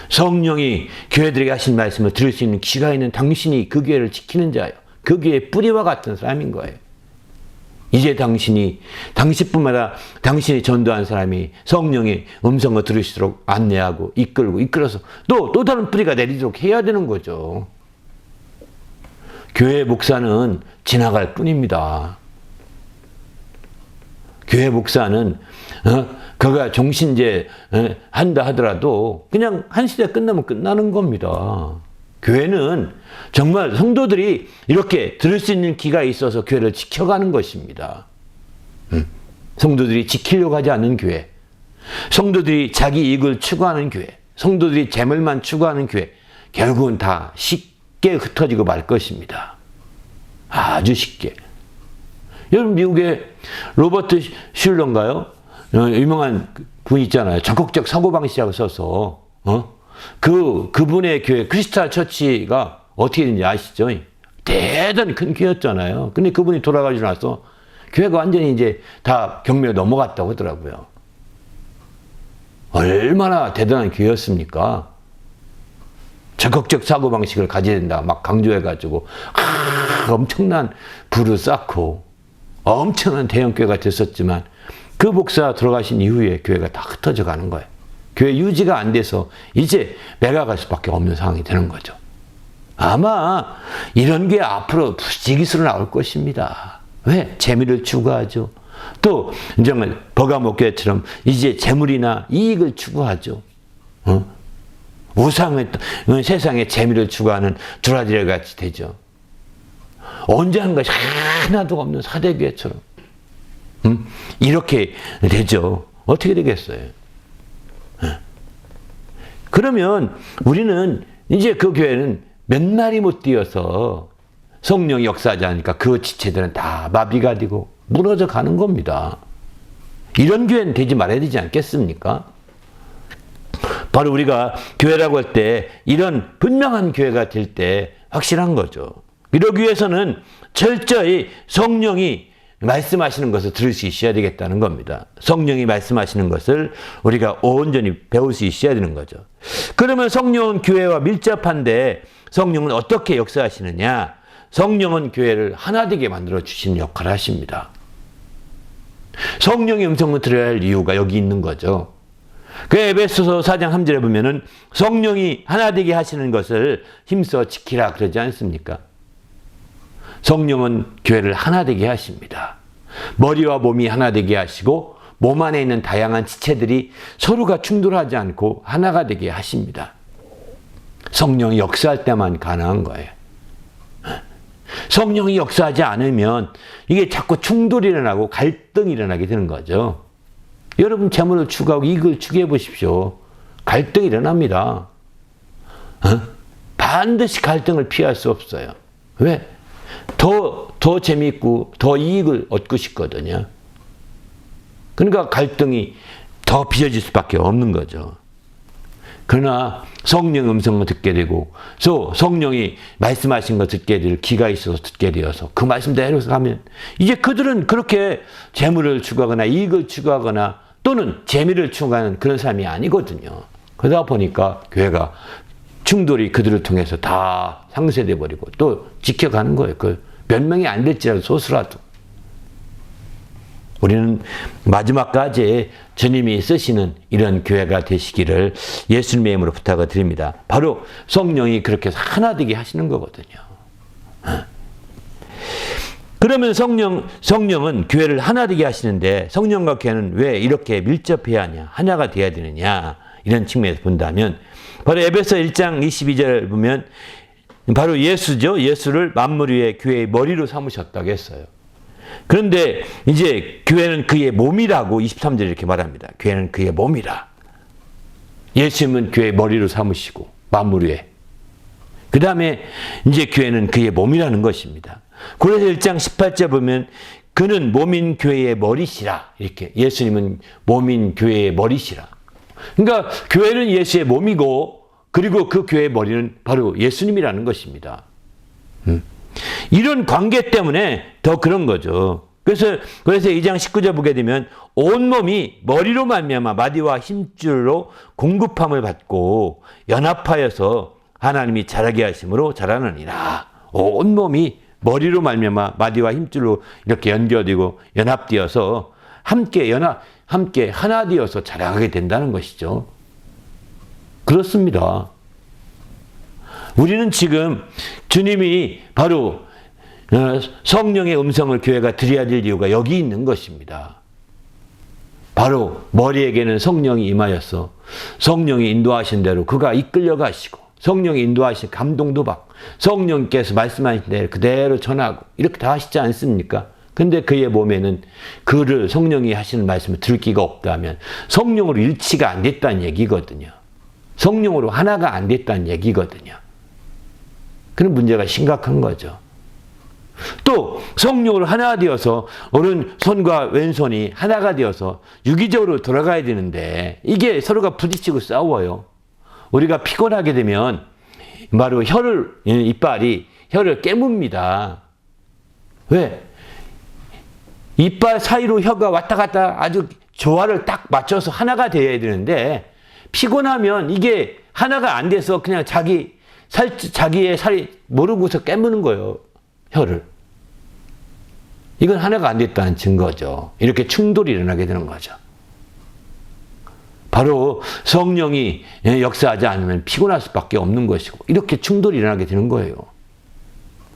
성령이 교회들에게 하신 말씀을 들을 수 있는 귀가 있는 당신이 그 교회를 지키는 자예요. 그 교회의 뿌리와 같은 사람인 거예요. 이제 당신뿐만 아니라 당신이 전도한 사람이 성령의 음성을 들으시도록 안내하고 이끌어서 또 다른 뿌리가 내리도록 해야 되는 거죠. 교회 목사는 지나갈 뿐입니다. 교회 목사는 그가 종신제 한다 하더라도 그냥 한 시대 끝나면 끝나는 겁니다. 교회는 정말 성도들이 이렇게 들을 수 있는 귀가 있어서 교회를 지켜가는 것입니다. 성도들이 지키려고 하지 않는 교회, 성도들이 자기 이익을 추구하는 교회, 성도들이 재물만 추구하는 교회, 결국은 다 쉽게 흩어지고 말 것입니다. 아주 쉽게. 여러분 미국의 로버트 슐러인가요? 유명한 분 있잖아요. 적극적 사고방식이라고 써서 그분의 교회 크리스탈 처치가 어떻게 된지 아시죠? 대단히 큰 교회였잖아요. 근데 그분이 돌아가시고 나서 교회가 완전히 이제 다 경매로 넘어갔다고 하더라고요. 얼마나 대단한 교회였습니까? 적극적 사고방식을 가져야 된다 막 강조해가지고 엄청난 부를 쌓고 엄청난 대형교회가 됐었지만 그 목사 돌아가신 이후에 교회가 다 흩어져 가는 거예요. 교회 유지가 안 돼서 이제 매각할 수밖에 없는 상황이 되는 거죠. 아마 이런 게 앞으로 부지기수로 나올 것입니다. 왜? 재미를 추구하죠. 또 정말 버가목교회처럼 이제 재물이나 이익을 추구하죠. 세상의 재미를 추구하는 두라지를 같이 되죠. 언제 한 것이 하나도 없는 사대교회처럼 이렇게 되죠. 어떻게 되겠어요? 그러면 우리는 이제 그 교회는 몇 날이 못 뛰어서 성령이 역사하지 않으니까 그 지체들은 다 마비가 되고 무너져 가는 겁니다. 이런 교회는 되지 말아야 되지 않겠습니까? 바로 우리가 교회라고 할 때 이런 분명한 교회가 될 때 확실한 거죠. 이러기 위해서는 철저히 성령이 말씀하시는 것을 들을 수 있어야 되겠다는 겁니다. 성령이 말씀하시는 것을 우리가 온전히 배울 수 있어야 되는 거죠. 그러면 성령은 교회와 밀접한데 성령은 어떻게 역사하시느냐? 성령은 교회를 하나 되게 만들어 주시는 역할을 하십니다. 성령의 음성을 들어야 할 이유가 여기 있는 거죠. 그 에베소서 4장 3절에 보면은 성령이 하나 되게 하시는 것을 힘써 지키라 그러지 않습니까? 성령은 교회를 하나 되게 하십니다. 머리와 몸이 하나 되게 하시고 몸 안에 있는 다양한 지체들이 서로가 충돌하지 않고 하나가 되게 하십니다. 성령이 역사할 때만 가능한 거예요. 성령이 역사하지 않으면 이게 자꾸 충돌이 일어나고 갈등이 일어나게 되는 거죠. 여러분 재물을 추구하고 이익을 추구해 보십시오. 갈등이 일어납니다. 반드시 갈등을 피할 수 없어요. 왜? 더 재미있고 더 이익을 얻고 싶거든요. 그러니까 갈등이 더 빚어질 수밖에 없는 거죠. 그러나 성령 음성을 듣게 되고 또 성령이 말씀하신 거 듣게 될 귀가 있어서 듣게 되어서 그 말씀대로 가면 이제 그들은 그렇게 재물을 추구하거나 이익을 추구하거나 또는 재미를 추구하는 그런 사람이 아니거든요. 그러다 보니까 교회가 충돌이 그들을 통해서 다 상쇄돼 버리고 또 지켜가는 거예요. 그 몇 명이 안 됐지라도 소수라도. 우리는 마지막까지 주님이 쓰시는 이런 교회가 되시기를 예수님의 이름으로 부탁을 드립니다. 바로 성령이 그렇게 하나 되게 하시는 거거든요. 그러면 성령은 교회를 하나 되게 하시는데 성령과 교회는 왜 이렇게 밀접해야 하냐, 하나가 되어야 되느냐, 이런 측면에서 본다면 바로 에베소 1장 22절 보면 바로 예수죠. 예수를 만물 위에 교회의 머리로 삼으셨다고 했어요. 그런데 이제 교회는 그의 몸이라고 23절에 이렇게 말합니다. 교회는 그의 몸이라. 예수님은 교회의 머리로 삼으시고 만물 위에. 그 다음에 이제 교회는 그의 몸이라는 것입니다. 고린도서 1장 18절 보면 그는 몸인 교회의 머리시라. 이렇게 예수님은 몸인 교회의 머리시라. 그러니까 교회는 예수의 몸이고 그리고 그 교회의 머리는 바로 예수님이라는 것입니다. 이런 관계 때문에 더 그런 거죠. 그래서 2장 19절 보게 되면 온몸이 머리로 말미암아 마디와 힘줄로 공급함을 받고 연합하여서 하나님이 자라게 하심으로 자라느니라. 온몸이 머리로 말미암아 마디와 힘줄로 이렇게 연결되고 연합되어서 함께 하나 되어서 자라게 된다는 것이죠. 그렇습니다. 우리는 지금 주님이 바로 성령의 음성을 교회가 들어야 될 이유가 여기 있는 것입니다. 바로 머리에게는 성령이 임하여서 성령이 인도하신 대로 그가 이끌려 가시고 성령이 인도하신 감동도 받고 성령께서 말씀하신 대로 그대로 전하고 이렇게 다 하시지 않습니까? 근데 그의 몸에는 그를 성령이 하시는 말씀을 들을 기가 없다면 성령으로 일치가 안 됐다는 얘기거든요. 성령으로 하나가 안 됐다는 얘기거든요. 그런 문제가 심각한 거죠. 또 성령으로 하나가 되어서 오른손과 왼손이 하나가 되어서 유기적으로 돌아가야 되는데 이게 서로가 부딪히고 싸워요. 우리가 피곤하게 되면 바로 이빨이 혀를 깨뭅니다. 왜? 이빨 사이로 혀가 왔다 갔다 아주 조화를 딱 맞춰서 하나가 되어야 되는데 피곤하면 이게 하나가 안 돼서 그냥 자기의 살이 모르고서 깨무는 거예요. 혀를. 이건 하나가 안 됐다는 증거죠. 이렇게 충돌이 일어나게 되는 거죠. 바로 성령이 역사하지 않으면 피곤할 수밖에 없는 것이고 이렇게 충돌이 일어나게 되는 거예요.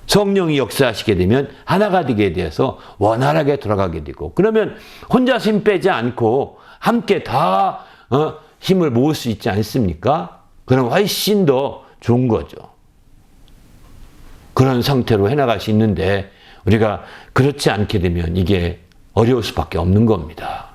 성령이 역사하시게 되면 하나가 되게 돼서 원활하게 돌아가게 되고 그러면 혼자서 힘 빼지 않고 함께 다 힘을 모을 수 있지 않습니까? 그럼 훨씬 더 좋은 거죠. 그런 상태로 해나갈 수 있는데 우리가 그렇지 않게 되면 이게 어려울 수밖에 없는 겁니다.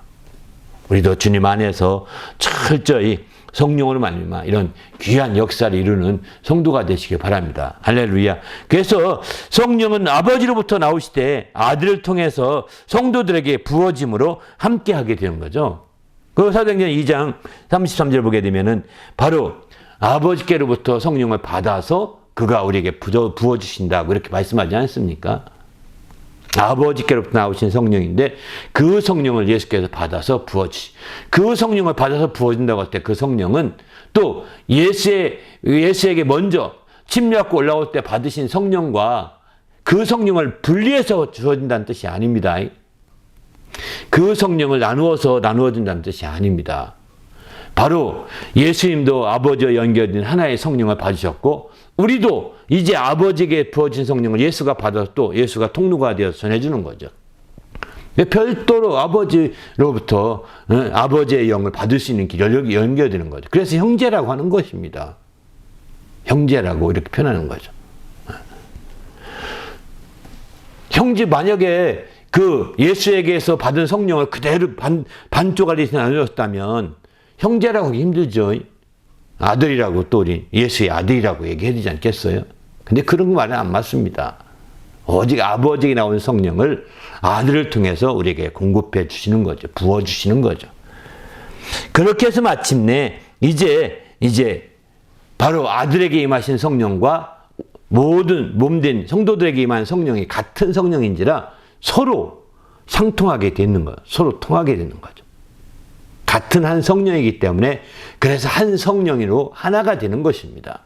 우리도 주님 안에서 철저히 성령으로 말미암아 이런 귀한 역사를 이루는 성도가 되시길 바랍니다. 할렐루야. 그래서 성령은 아버지로부터 나오시되 아들을 통해서 성도들에게 부어짐으로 함께하게 되는 거죠. 그 사도행전 2장 33절 보게 되면은 바로 아버지께로부터 성령을 받아서 그가 우리에게 부어주신다고 이렇게 말씀하지 않습니까? 아버지께로부터 나오신 성령인데 그 성령을 예수께서 받아서 그 성령을 받아서 부어준다고 할 때 그 성령은 또 예수에게 먼저 침략고 올라올 때 받으신 성령과 그 성령을 분리해서 주어진다는 뜻이 아닙니다. 그 성령을 나누어준다는 뜻이 아닙니다. 바로 예수님도 아버지와 연결된 하나의 성령을 받으셨고 우리도 이제 아버지에게 부어진 성령을 예수가 받아서 또 예수가 통로가 되어서 전해주는 거죠. 별도로 아버지로부터 아버지의 영을 받을 수 있는 길이 연결되는 거죠. 그래서 형제라고 하는 것입니다. 형제라고 이렇게 표현하는 거죠. 형제 만약에 그 예수에게서 받은 성령을 그대로 반쪽알이 나누었다면 형제라고 하기 힘들죠. 아들이라고 또 우리 예수의 아들이라고 얘기해야 되지 않겠어요? 근데 그런 말은 안 맞습니다. 오직 아버지에게 나온 성령을 아들을 통해서 우리에게 공급해 주시는 거죠. 부어주시는 거죠. 그렇게 해서 마침내 이제 바로 아들에게 임하신 성령과 모든 몸된 성도들에게 임한 성령이 같은 성령인지라 서로 상통하게 되는 거예요. 서로 통하게 되는 거죠. 같은 한 성령이기 때문에 그래서 한 성령으로 하나가 되는 것입니다.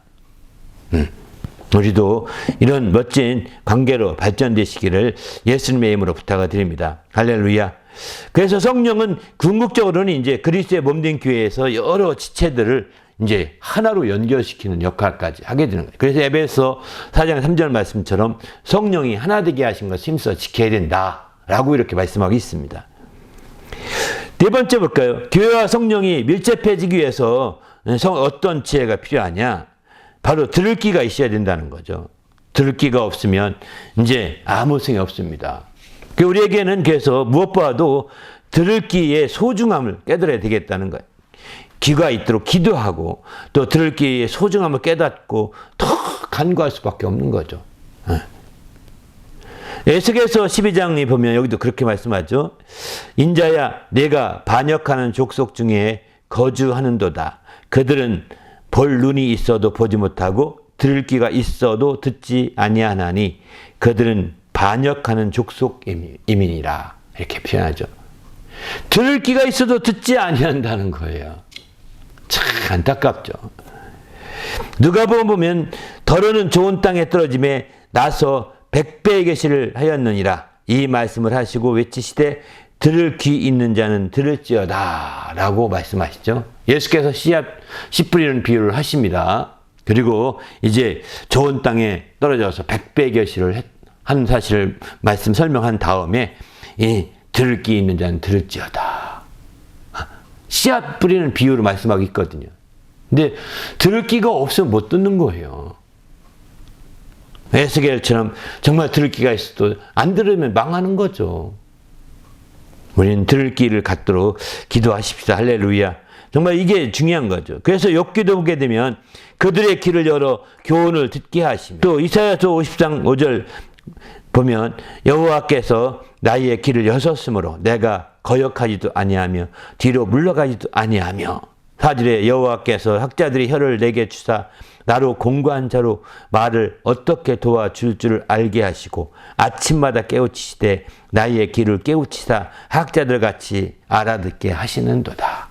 우리도 이런 멋진 관계로 발전되시기를 예수님의 이름으로 부탁을 드립니다. 할렐루야. 그래서 성령은 궁극적으로는 이제 그리스도의 몸된 교회에서 여러 지체들을 이제 하나로 연결시키는 역할까지 하게 되는 거예요. 그래서 에베소 4장 3절 말씀처럼 성령이 하나 되게 하신 것을 힘써 지켜야 된다라고 이렇게 말씀하고 있습니다. 네 번째 볼까요? 교회와 성령이 밀접해지기 위해서 어떤 지혜가 필요하냐? 바로 들을 귀가 있어야 된다는 거죠. 들을 귀가 없으면 이제 아무 소용이 없습니다. 우리에게는 그래서 무엇보다도 들을 귀의 소중함을 깨달아야 되겠다는 거예요. 귀가 있도록 기도하고 또 들을 귀의 소중함을 깨닫고 더 간구할 수밖에 없는 거죠. 에스겔서 12장에 보면 여기도 그렇게 말씀하죠. 인자야 내가 반역하는 족속 중에 거주하는도다. 그들은 볼 눈이 있어도 보지 못하고 들을 귀가 있어도 듣지 아니하나니 그들은 반역하는 족속 이민이라 이렇게 표현하죠. 들을 귀가 있어도 듣지 아니한다는 거예요. 참 안타깝죠. 누가복음 보면 더러는 좋은 땅에 떨어짐에 나서 100배의 계시를 하였느니라 이 말씀을 하시고 외치시되 들을 귀 있는 자는 들을지어다 라고 말씀하시죠. 예수께서 씨 뿌리는 비유를 하십니다. 그리고 이제 좋은 땅에 떨어져서 100배의 계시를 한 사실을 말씀 설명한 다음에 이 들을 귀 있는 자는 들을지어다. 씨앗 뿌리는 비유로 말씀하고 있거든요. 근데 들을 귀가 없으면 못 듣는 거예요. 에스겔처럼 정말 들을 귀가 있어도 안 들으면 망하는 거죠. 우리는 들을 귀를 갖도록 기도하십시다. 할렐루야. 정말 이게 중요한 거죠. 그래서 욥기도 보게 되면 그들의 귀를 열어 교훈을 듣게 하시며 또 이사야서 50장 5절 보면 여호와께서 나의 귀를 여셨으므로 내가 거역하지도 아니하며 뒤로 물러가지도 아니하며 4절에 여호와께서 학자들의 혀를 내게 주사 나로 공고한 자로 말을 어떻게 도와줄 줄을 알게 하시고 아침마다 깨우치시되 나의 귀를 깨우치사 학자들 같이 알아듣게 하시는도다.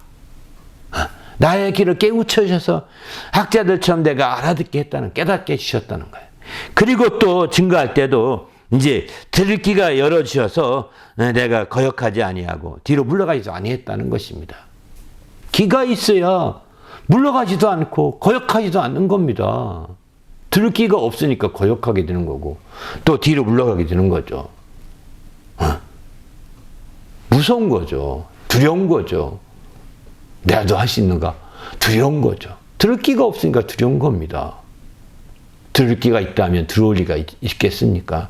나의 귀를 깨우쳐주셔서 학자들처럼 내가 알아듣게 했다는 깨닫게 해주셨다는 거예요. 그리고 또 증거할 때도 이제 들을 귀가 열어주셔서 내가 거역하지 아니하고 뒤로 물러가지도 아니했다는 것입니다. 귀가 있어야 물러가지도 않고 거역하지도 않는 겁니다. 들을 귀가 없으니까 거역하게 되는 거고 또 뒤로 물러가게 되는 거죠. 무서운 거죠. 두려운 거죠. 내가 너 할 수 있는가? 두려운 거죠. 들을 귀가 없으니까 두려운 겁니다. 들을 귀가 있다면 들어올 리가 있겠습니까?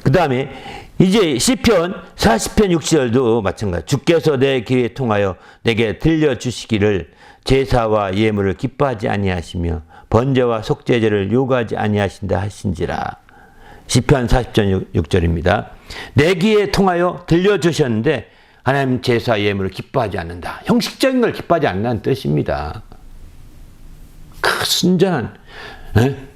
그 다음에 이제 시편 40편 6절도 마찬가지. 주께서 내 귀에 통하여 내게 들려주시기를 제사와 예물을 기뻐하지 아니하시며 번제와 속죄제를 요구하지 아니하신다 하신지라. 시편 40편 6절입니다. 내 귀에 통하여 들려주셨는데 하나님 제사 예물을 기뻐하지 않는다. 형식적인 걸 기뻐하지 않는다는 뜻입니다. 그 순전한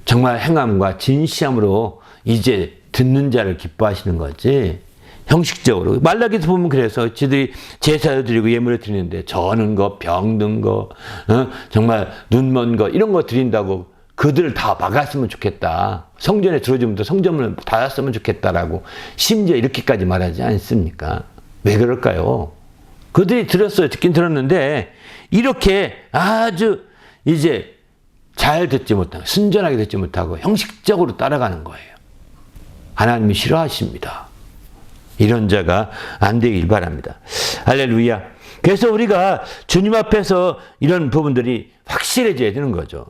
정말 행함과 진시함으로 이제 듣는 자를 기뻐하시는 거지. 형식적으로 말라기서 보면 그래서 지들이 제사를 드리고 예물을 드리는데 저는 거, 병든 거, 정말 눈먼 거 이런 거 드린다고 그들을 다 막았으면 좋겠다. 성전에 들어오면 성전문을 닫았으면 좋겠다라고 심지어 이렇게까지 말하지 않습니까? 왜 그럴까요? 그들이 들었어요. 듣긴 들었는데 이렇게 아주 이제 잘 듣지 못하고 순전하게 듣지 못하고 형식적으로 따라가는 거예요. 하나님이 싫어하십니다. 이런 자가 안 되길 바랍니다. 할렐루야. 그래서 우리가 주님 앞에서 이런 부분들이 확실해져야 되는 거죠.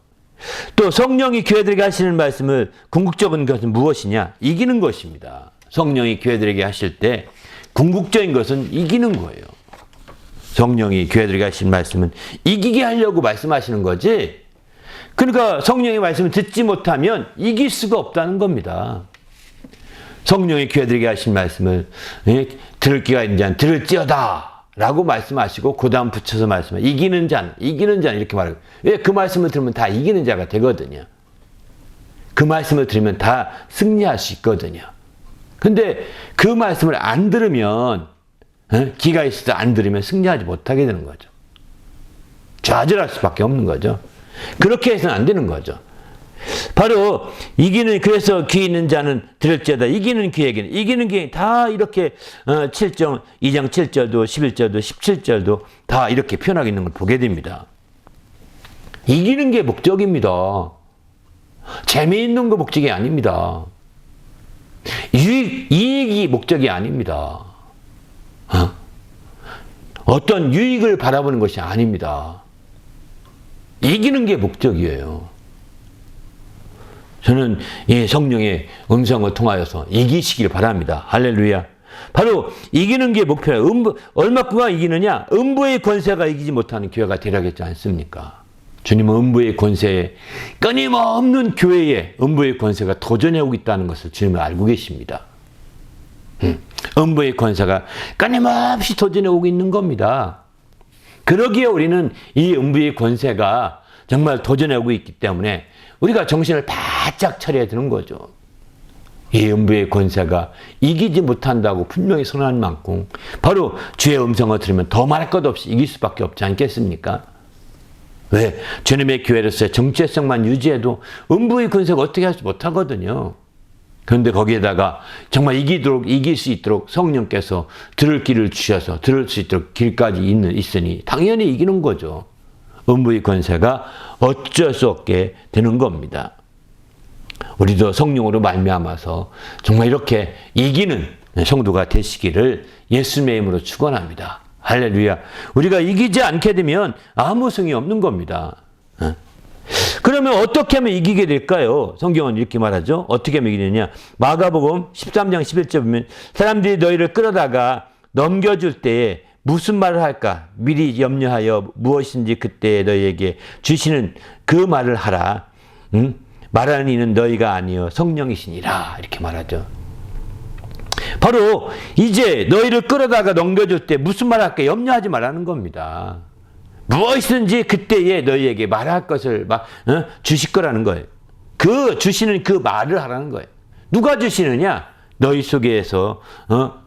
또 성령이 교회들에게 하시는 말씀을 궁극적인 것은 무엇이냐? 이기는 것입니다. 성령이 교회들에게 하실 때 궁극적인 것은 이기는 거예요. 성령이 교회들에게 하신 말씀은 이기게 하려고 말씀하시는 거지. 그러니까 성령의 말씀을 듣지 못하면 이길 수가 없다는 겁니다. 성령이 교회들에게 하신 말씀을 들을 귀가 있는 자는 들을지어다 라고 말씀하시고 그 다음 붙여서 말씀하시고 이기는 자는 이렇게 말해요. 왜? 그 말씀을 들으면 다 이기는 자가 되거든요. 그 말씀을 들으면 다 승리할 수 있거든요. 근데 그 말씀을 안 들으면 귀가 있어도 안 들으면 승리하지 못하게 되는 거죠. 좌절할 수밖에 없는 거죠. 그렇게 해서는 안 되는 거죠. 바로 그래서 귀 있는 자는 들을지어다. 이기는 귀에게는 다 이렇게 2장 7절도 11절도 17절도 다 이렇게 표현하고 있는 걸 보게 됩니다. 이기는 게 목적입니다. 재미있는 거 목적이 아닙니다. 이익이 목적이 아닙니다. 어떤 유익을 바라보는 것이 아닙니다. 이기는 게 목적이에요. 저는 이 성령의 음성을 통하여서 이기시길 바랍니다. 할렐루야. 바로 이기는 게 목표예요. 얼마큼만 이기느냐? 음부의 권세가 이기지 못하는 교회가 되라겠지 않습니까? 주님은 음부의 권세에, 끊임없는 교회에 음부의 권세가 도전해 오고 있다는 것을 주님은 알고 계십니다. 음부의 권세가 끊임없이 도전해 오고 있는 겁니다. 그러기에 우리는 이 음부의 권세가 정말 도전해 오고 있기 때문에 우리가 정신을 바짝 차려야 되는 거죠. 이 음부의 권세가 이기지 못한다고 분명히 선언한 만큼 바로 주의 음성을 들으면 더 말할 것 없이 이길 수밖에 없지 않겠습니까? 왜? 주님의 교회로서의 정체성만 유지해도 음부의 권세가 어떻게 할 수 못하거든요. 그런데 거기에다가 정말 이길 수 있도록 성령께서 들을 길을 주셔서 들을 수 있도록 길까지 있으니 당연히 이기는 거죠. 음부의 권세가 어쩔 수 없게 되는 겁니다. 우리도 성령으로 말미암아서 정말 이렇게 이기는 성도가 되시기를 예수님의 이름으로 축원합니다. 할렐루야. 우리가 이기지 않게 되면 아무 성이 없는 겁니다. 그러면 어떻게 하면 이기게 될까요? 성경은 이렇게 말하죠. 어떻게 하면 이기느냐? 마가복음 13장 11절 보면 사람들이 너희를 끌어다가 넘겨줄 때에 무슨 말을 할까? 미리 염려하여 무엇인지 그때 너희에게 주시는 그 말을 하라. 말하는 이는 너희가 아니여 성령이시니라. 이렇게 말하죠. 바로 이제 너희를 끌어다가 넘겨줄 때 무슨 말을 할까? 염려하지 말라는 겁니다. 무엇이든지 그때에 너희에게 말할 것을 주실 거라는 거예요. 주시는 그 말을 하라는 거예요. 누가 주시느냐? 너희 속에서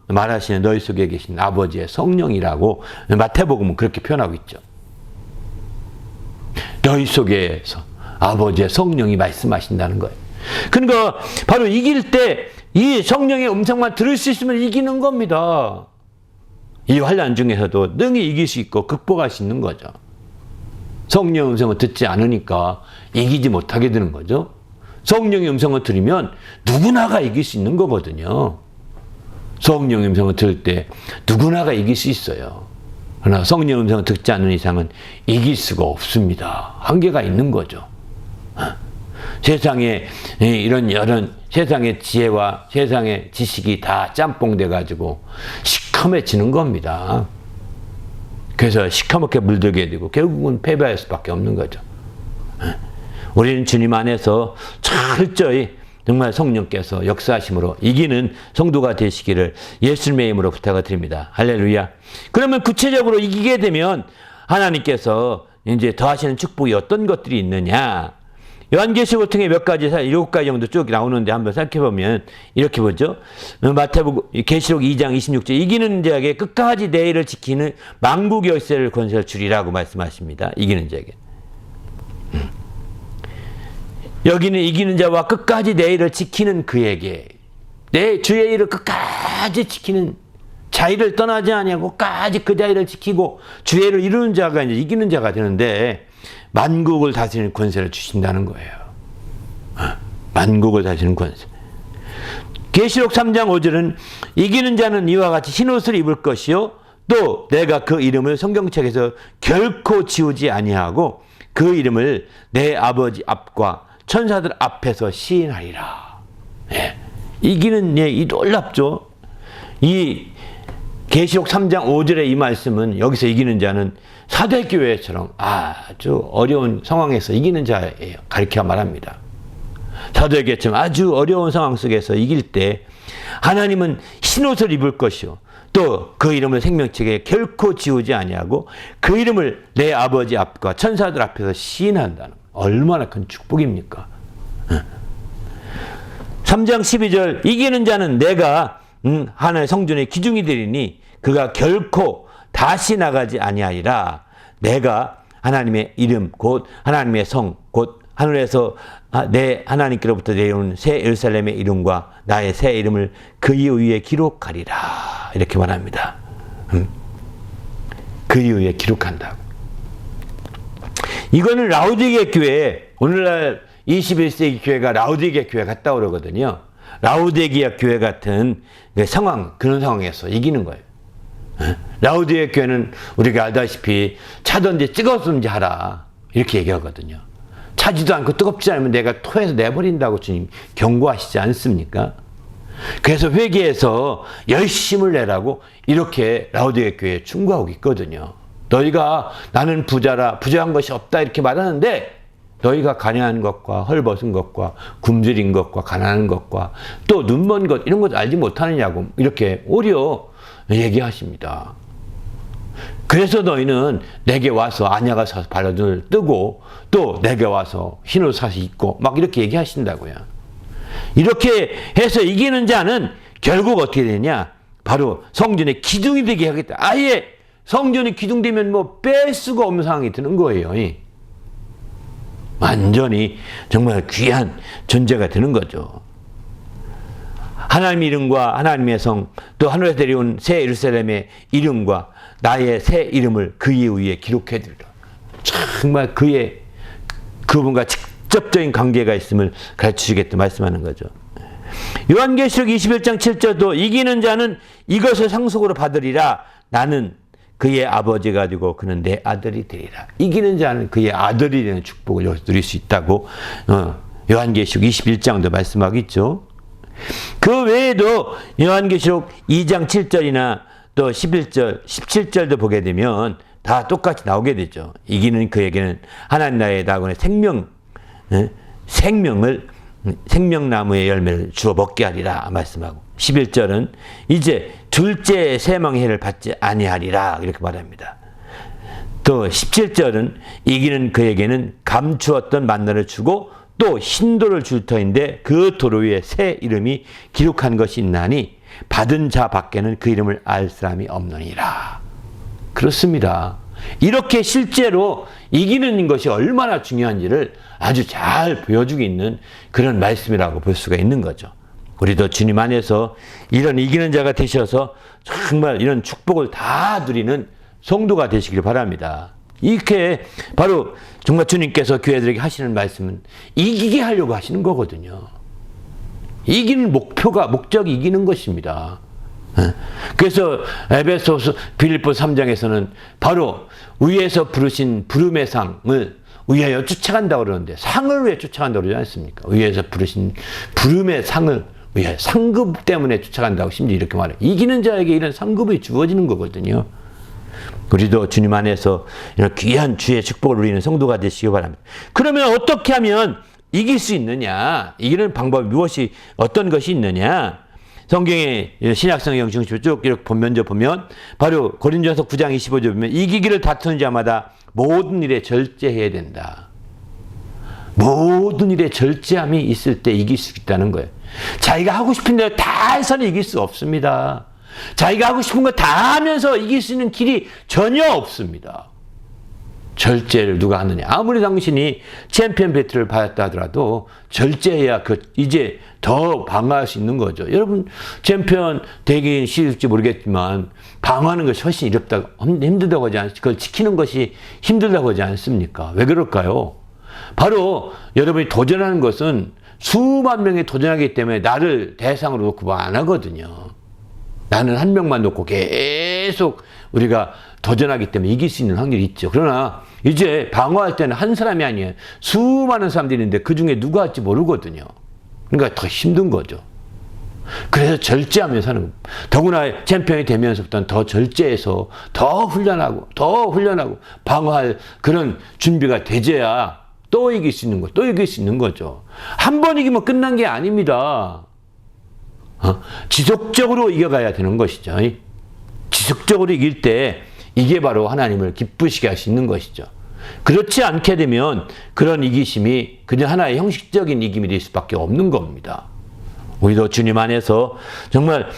말하시는 너희 속에 계신 아버지의 성령이라고 마태복음은 그렇게 표현하고 있죠. 너희 속에서 아버지의 성령이 말씀하신다는 거예요. 그러니까 바로 이길 때 이 성령의 음성만 들을 수 있으면 이기는 겁니다. 이 환난 중에서도 능히 이길 수 있고 극복할 수 있는 거죠. 성령의 음성을 듣지 않으니까 이기지 못하게 되는 거죠. 성령의 음성을 들으면 누구나가 이길 수 있는 거거든요. 성령의 음성을 들을 때 누구나가 이길 수 있어요. 그러나 성령의 음성을 듣지 않는 이상은 이길 수가 없습니다. 한계가 있는 거죠. 세상에 이런 세상의 지혜와 세상의 지식이 다 짬뽕돼 가지고 시커매지는 겁니다. 그래서 시커멓게 물들게 되고 결국은 패배할 수밖에 없는 거죠. 우리는 주님 안에서 철저히 정말 성령께서 역사하심으로 이기는 성도가 되시기를 예수님의 이름으로 부탁을 드립니다. 할렐루야. 그러면 구체적으로 이기게 되면 하나님께서 이제 더하시는 축복이 어떤 것들이 있느냐? 요한계시록을 통해 몇 가지, 7가지 정도 쭉 나오는데 한번 살펴보면 이렇게 보죠. 마태복음 계시록 2장 26절 이기는 자에게 끝까지 내 일을 지키는 만국 열쇠를 권세를 주리라고 말씀하십니다. 이기는 자에게. 여기는 이기는 자와 끝까지 내 일을 지키는 그에게 내 주의 일을 끝까지 지키는 자의를 떠나지 아니하고 끝까지 그 자의를 지키고 주의 일을 이루는 자가 이제 이기는 자가 되는데 만국을 다스리는 권세를 주신다는 거예요. 만국을 다스리는 권세. 계시록 3장 5절은 이기는 자는 이와 같이 흰옷을 입을 것이요 또 내가 그 이름을 성경책에서 결코 지우지 아니하고 그 이름을 내 아버지 앞과 천사들 앞에서 시인하리라. 예. 이기는 이 놀랍죠. 이 계시록 3장 5절의 이 말씀은 여기서 이기는 자는 사대교회처럼 아주 어려운 상황에서 이기는 자예요. 가르쳐 말합니다. 사도에게처럼 아주 어려운 상황 속에서 이길 때 하나님은 흰옷을 입을 것이요 또 그 이름을 생명책에 결코 지우지 아니하고 그 이름을 내 아버지 앞과 천사들 앞에서 시인한다는 얼마나 큰 축복입니까? 3장 12절 이기는 자는 내가 하나의 성전의 기둥이 되리니 그가 결코 다시 나가지 아니하리라. 내가 하나님의 이름 곧 하나님의 성 곧 하늘에서 내 하나님께로부터 내려온 새 예루살렘의 이름과 나의 새 이름을 그 위에 기록하리라. 이렇게 말합니다. 그 위에 기록한다고. 이거는 라우디게 교회, 오늘날 21세기 교회가 라우디게 교회 같다 그러거든요. 라우디게아 교회 같은 상황, 그런 상황에서 이기는 거예요. 라우디게 교회는 우리가 알다시피 차든지 뜨겁든지 하라. 이렇게 얘기하거든요. 차지도 않고 뜨겁지 않으면 내가 토해서 내버린다고 주님 경고하시지 않습니까? 그래서 회개해서 열심을 내라고 이렇게 라우디게 교회에 충고하고 있거든요. 너희가 나는 부자라, 부자한 것이 없다 이렇게 말하는데 너희가 가난한 것과 헐벗은 것과 굶주린 것과 가난한 것과 또 눈먼 것 이런 것 알지 못하느냐고 이렇게 오히려 얘기하십니다. 그래서 너희는 내게 와서 안야가 사서 발라눈을 뜨고 또 내게 와서 흰옷 사서 입고 막 이렇게 얘기하신다고요. 이렇게 해서 이기는 자는 결국 어떻게 되냐? 바로 성전의 기둥이 되게 하겠다. 아예 성전이 기둥되면 뭐 뺄 수가 없는 상황이 드는 거예요. 완전히 정말 귀한 존재가 되는 거죠. 하나님의 이름과 하나님의 성, 또 하늘에서 내려온 새 예루살렘의 이름과 나의 새 이름을 그 위에 기록해드리라. 정말 그분과 직접적인 관계가 있음을 가르치시겠다 말씀하는 거죠. 요한계시록 21장 7절도 이기는 자는 이것을 상속으로 받으리라. 나는 그의 아버지가 되고 그는 내 아들이 되리라. 이기는 자는 그의 아들이 되는 축복을 여기서 누릴 수 있다고 요한계시록 21장도 말씀하고 있죠. 그 외에도 요한계시록 2장 7절이나 또 11절, 17절도 보게 되면 다 똑같이 나오게 되죠. 이기는 그에게는 하나님 나라의 다곤의 생명나무의 열매를 주어 먹게 하리라 말씀하고 11절은 이제 둘째 세망의 해를 받지 아니하리라 이렇게 말합니다. 또 17절은 이기는 그에게는 감추었던 만나를 주고 또 흰돌을 줄 터인데 그 돌 위에 새 이름이 기록한 것이 있나니 받은 자 밖에는 그 이름을 알 사람이 없느니라. 그렇습니다. 이렇게 실제로 이기는 것이 얼마나 중요한지를 아주 잘 보여주고 있는 그런 말씀이라고 볼 수가 있는 거죠. 우리도 주님 안에서 이런 이기는 자가 되셔서 정말 이런 축복을 다 누리는 성도가 되시길 바랍니다. 이렇게 바로 정말 주님께서 교회들에게 하시는 말씀은 이기게 하려고 하시는 거거든요. 이기는 목적이 이기는 것입니다. 그래서 에베소서 빌립보서 3장에서는 바로 위에서 부르신 부름의 상을 위하여 쫓아간다고 그러는데 상을 왜 쫓아간다고 그러지 않습니까? 위에서 부르신 부름의 상을 위하여 상급 때문에 쫓아간다고 심지어 이렇게 말해요. 이기는 자에게 이런 상급이 주어지는 거거든요. 우리도 주님 안에서 이런 귀한 주의 축복을 누리는 성도가 되시기 바랍니다. 그러면 어떻게 하면 이길 수 있느냐? 이기는 방법이 무엇이 어떤 것이 있느냐? 성경의 신약성경 중심으로 쭉 이렇게 본면적 보면 바로 고린도전서 9장 25절 보면 이기기를 다투는 자마다 모든 일에 절제해야 된다. 모든 일에 절제함이 있을 때 이길 수 있다는 거예요. 자기가 하고 싶은 대로 다 해서는 이길 수 없습니다. 자기가 하고 싶은 거 다 하면서 이길 수 있는 길이 전혀 없습니다. 절제를 누가 하느냐. 아무리 당신이 챔피언 배틀을 받았다 하더라도 절제해야 이제 더 방어할 수 있는 거죠. 여러분 챔피언 되긴 쉬울지 모르겠지만 방어하는 것이 훨씬 힘들다고 하지 않습니까? 그걸 지키는 것이 힘들다고 하지 않습니까? 왜 그럴까요? 바로 여러분이 도전하는 것은 수만 명이 도전하기 때문에 나를 대상으로 놓고 안 하거든요. 나는 한 명만 놓고 계속 우리가 도전하기 때문에 이길 수 있는 확률이 있죠. 그러나 이제 방어할 때는 한 사람이 아니에요. 수많은 사람들이 있는데 그 중에 누가 할지 모르거든요. 그러니까 더 힘든 거죠. 그래서 절제하면서 하는 겁니다. 더구나 챔피언이 되면서부터는 더 절제해서 더 훈련하고 방어할 그런 준비가 되져야 또 이길 수 있는 거죠. 한 번 이기면 끝난 게 아닙니다. 지속적으로 이겨가야 되는 것이죠. 지속적으로 이길 때 이게 바로 하나님을 기쁘시게 할 수 있는 것이죠. 그렇지 않게 되면 그런 이기심이 그냥 하나의 형식적인 이김이 될 수밖에 없는 겁니다. 우리도 주님 안에서 정말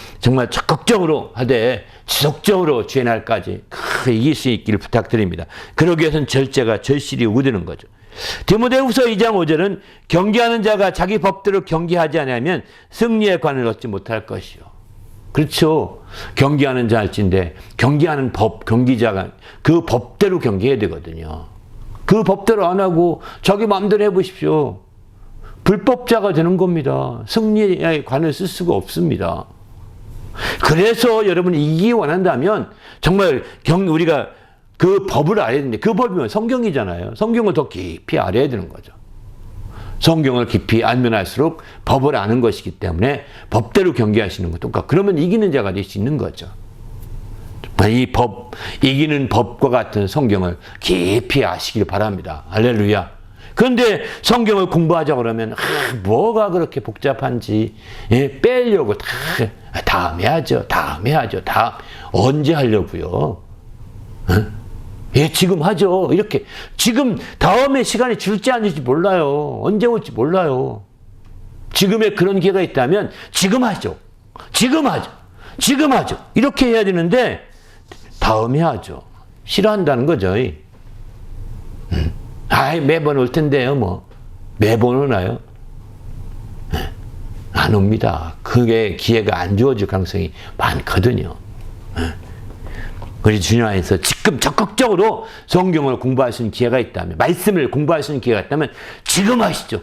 적극적으로 하되 지속적으로 주의 날까지 이길 수 있기를 부탁드립니다. 그러기 위해서는 절제가 절실히 요구되는 거죠. 디모데후서 2장 5절은 경계하는 자가 자기 법대로 경계하지 않으면 승리의 관을 얻지 못할 것이요. 그렇죠. 경계하는 자 할지인데 경계하는 법, 경기자가 그 법대로 경계해야 되거든요. 그 법대로 안 하고 자기 마음대로 해보십시오. 불법자가 되는 겁니다. 승리의 관을 쓸 수가 없습니다. 그래서 여러분이 이기기 원한다면 정말 우리가 그 법을 알아야 되는데 그 법이면 성경이잖아요. 성경을 더 깊이 알아야 되는 거죠. 성경을 깊이 알면 알수록 법을 아는 것이기 때문에 법대로 경계하시는 것 똑같고 그러면 이기는 자가 될 수 있는 거죠. 이 법, 이기는 법과 같은 성경을 깊이 아시길 바랍니다. 할렐루야. 그런데 성경을 공부하자고 그러면 뭐가 그렇게 복잡한지 빼려고 다음에 하죠. 언제 하려고요? 지금 하죠. 이렇게 지금 다음에 시간이 줄지 않을지 몰라요. 언제 올지 몰라요. 지금에 그런 기회가 있다면 지금 하죠. 이렇게 해야 되는데 다음에 하죠. 싫어한다는 거죠. 매번 올 텐데요. 뭐 매번 오나요? 안 옵니다. 그게 기회가 안 주어질 가능성이 많거든요. 그래서 주님 안에서 지금 적극적으로 성경을 공부할 수 있는 기회가 있다면, 말씀을 공부할 수 있는 기회가 있다면 지금 하시죠.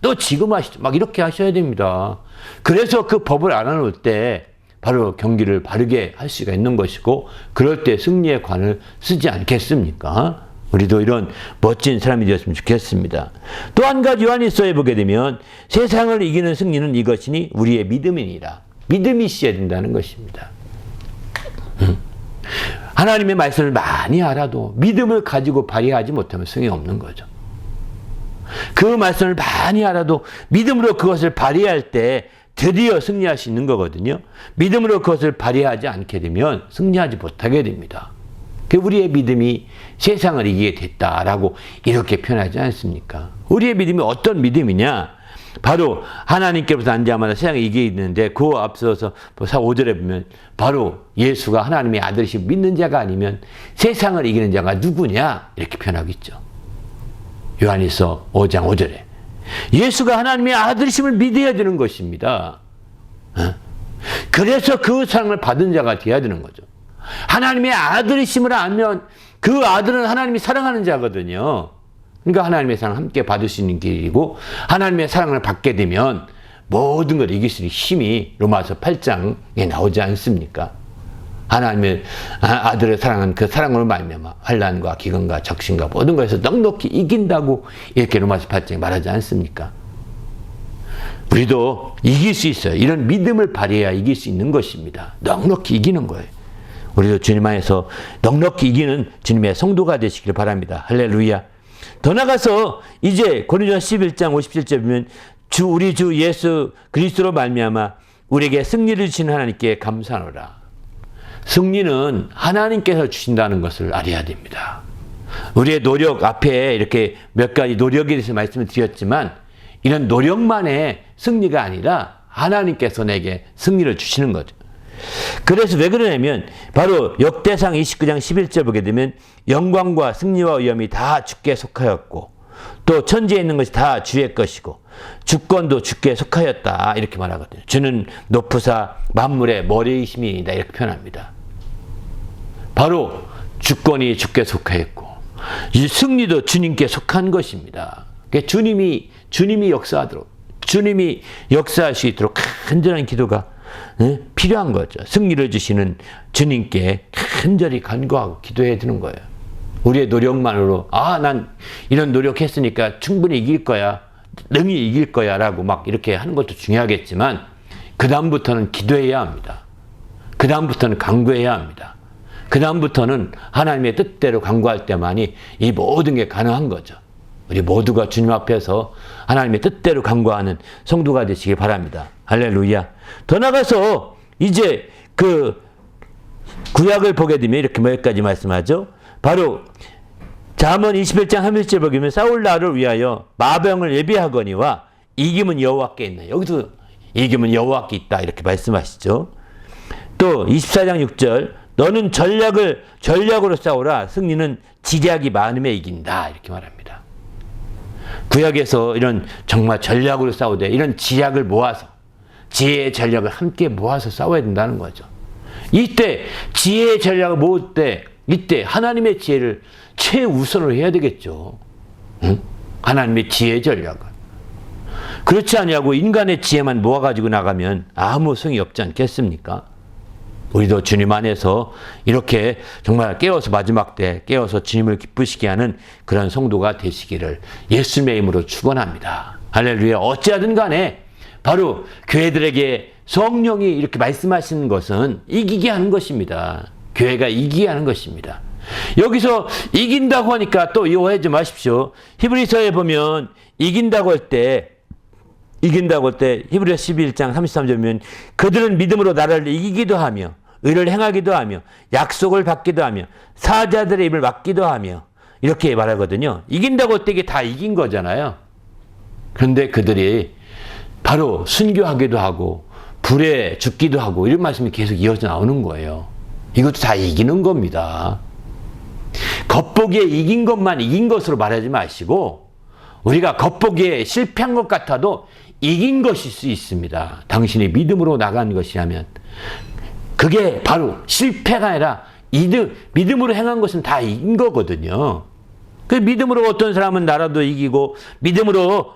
또 지금 하시죠. 막 이렇게 하셔야 됩니다. 그래서 그 법을 알아놓을 때 바로 경기를 바르게 할 수가 있는 것이고 그럴 때 승리의 관을 쓰지 않겠습니까? 우리도 이런 멋진 사람이 되었으면 좋겠습니다. 또 한 가지 요한일서에 보게 되면 세상을 이기는 승리는 이것이니 우리의 믿음이니라. 믿음이 있어야 된다는 것입니다. 하나님의 말씀을 많이 알아도 믿음을 가지고 발휘하지 못하면 승이 없는 거죠. 그 말씀을 많이 알아도 믿음으로 그것을 발휘할 때 드디어 승리할 수 있는 거거든요. 믿음으로 그것을 발휘하지 않게 되면 승리하지 못하게 됩니다. 우리의 믿음이 세상을 이기게 됐다라고 이렇게 표현하지 않습니까? 우리의 믿음이 어떤 믿음이냐? 바로 하나님께로부터 난 자마다 세상에 이기게 있는데 그 앞서서 5절에 보면 바로 예수가 하나님의 아들이신 믿는 자가 아니면 세상을 이기는 자가 누구냐? 이렇게 표현하고 있죠. 요한일서 5장 5절에 예수가 하나님의 아들이심을 믿어야 되는 것입니다. 그래서 그 사랑을 받은 자가 되어야 되는 거죠. 하나님의 아들이심을 알면 그 아들은 하나님이 사랑하는 자거든요. 그러니까 하나님의 사랑을 함께 받을 수 있는 길이고 하나님의 사랑을 받게 되면 모든 걸 이길 수 있는 힘이 로마서 8장에 나오지 않습니까? 하나님의 아들을 사랑한 그 사랑으로 말미암아 환난과 기근과 적신과 모든 것에서 넉넉히 이긴다고 이렇게 로마서 8장에 말하지 않습니까? 우리도 이길 수 있어요. 이런 믿음을 발휘해야 이길 수 있는 것입니다. 넉넉히 이기는 거예요. 우리도 주님 안에서 넉넉히 이기는 주님의 성도가 되시길 바랍니다. 할렐루야. 더 나가서 이제 고린도전서 11장 57절 보면 우리 주 예수 그리스도로 말미암아 우리에게 승리를 주신 하나님께 감사하노라. 승리는 하나님께서 주신다는 것을 알아야 됩니다. 우리의 노력 앞에 이렇게 몇 가지 노력에 대해서 말씀을 드렸지만 이런 노력만의 승리가 아니라 하나님께서 내게 승리를 주시는 거죠. 그래서 왜 그러냐면 바로 역대상 29장 11절 보게 되면 영광과 승리와 위엄이 다 주께 속하였고 또 천지에 있는 것이 다 주의 것이고 주권도 주께 속하였다 이렇게 말하거든요. 주는 높으사 만물의 머리이심이다 이렇게 표현합니다. 바로 주권이 주께 속하였고 승리도 주님께 속한 것입니다. 주님이 역사하도록 주님이 역사할 수 있도록 간절한 기도가 필요한 거죠. 승리를 주시는 주님께 간절히 간구하고 기도해야 되는 거예요. 우리의 노력만으로 난 이런 노력했으니까 충분히 이길 거야, 능히 이길 거야 라고 막 이렇게 하는 것도 중요하겠지만 그 다음부터는 기도해야 합니다. 그 다음부터는 간구해야 합니다. 그 다음부터는 하나님의 뜻대로 간구할 때만이 이 모든 게 가능한 거죠. 우리 모두가 주님 앞에서 하나님의 뜻대로 간구하는 성도가 되시길 바랍니다. 할렐루야. 더 나가서 이제 그 구약을 보게 되면 이렇게 몇 가지 말씀하죠. 바로 잠언 21장 31절 보게 되면 싸울 날을 위하여 마병을 예비하거니와 이김은 여호와께 있나. 여기도 이김은 여호와께 있다 이렇게 말씀하시죠. 또 24장 6절 너는 전략으로 싸우라 승리는 지략이 많음에 이긴다 이렇게 말합니다. 구약에서 이런 정말 전략으로 싸우되 이런 지략을 모아서 지혜의 전략을 함께 모아서 싸워야 된다는 거죠. 이때 지혜의 전략을 모을 때 이때 하나님의 지혜를 최우선으로 해야 되겠죠. 응? 하나님의 지혜의 전략을. 그렇지 않냐고 인간의 지혜만 모아가지고 나가면 아무 소용이 없지 않겠습니까? 우리도 주님 안에서 이렇게 정말 깨어서 마지막 때 깨어서 주님을 기쁘시게 하는 그런 성도가 되시기를 예수님의 이름으로 축원합니다. 할렐루야. 어찌하든 간에 바로 교회들에게 성령이 이렇게 말씀하시는 것은 이기게 하는 것입니다. 교회가 이기게 하는 것입니다. 여기서 이긴다고 하니까 또 오해하지 마십시오. 히브리서에 보면 이긴다고 할 때 히브리서 11장 33절 보면 그들은 믿음으로 나라를 이기기도 하며 의를 행하기도 하며 약속을 받기도 하며 사자들의 입을 막기도 하며 이렇게 말하거든요. 이긴다고 할 때 이게 다 이긴 거잖아요. 그런데 그들이 바로 순교하기도 하고 불에 죽기도 하고 이런 말씀이 계속 이어져 나오는 거예요. 이것도 다 이기는 겁니다. 겉보기에 이긴 것만 이긴 것으로 말하지 마시고 우리가 겉보기에 실패한 것 같아도 이긴 것일 수 있습니다. 당신이 믿음으로 나간 것이라면 그게 바로 실패가 아니라 믿음으로 행한 것은 다 이긴 거거든요. 그 믿음으로 어떤 사람은 나라도 이기고 믿음으로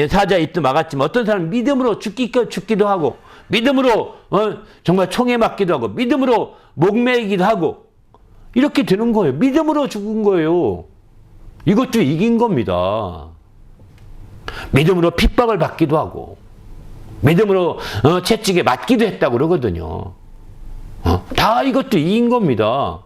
사자 입도 막았지만 어떤 사람은 믿음으로 죽기도 하고 믿음으로 정말 총에 맞기도 하고 믿음으로 목매이기도 하고 이렇게 되는 거예요. 믿음으로 죽은 거예요. 이것도 이긴 겁니다. 믿음으로 핍박을 받기도 하고 믿음으로 채찍에 맞기도 했다고 그러거든요. 다 이것도 이긴 겁니다.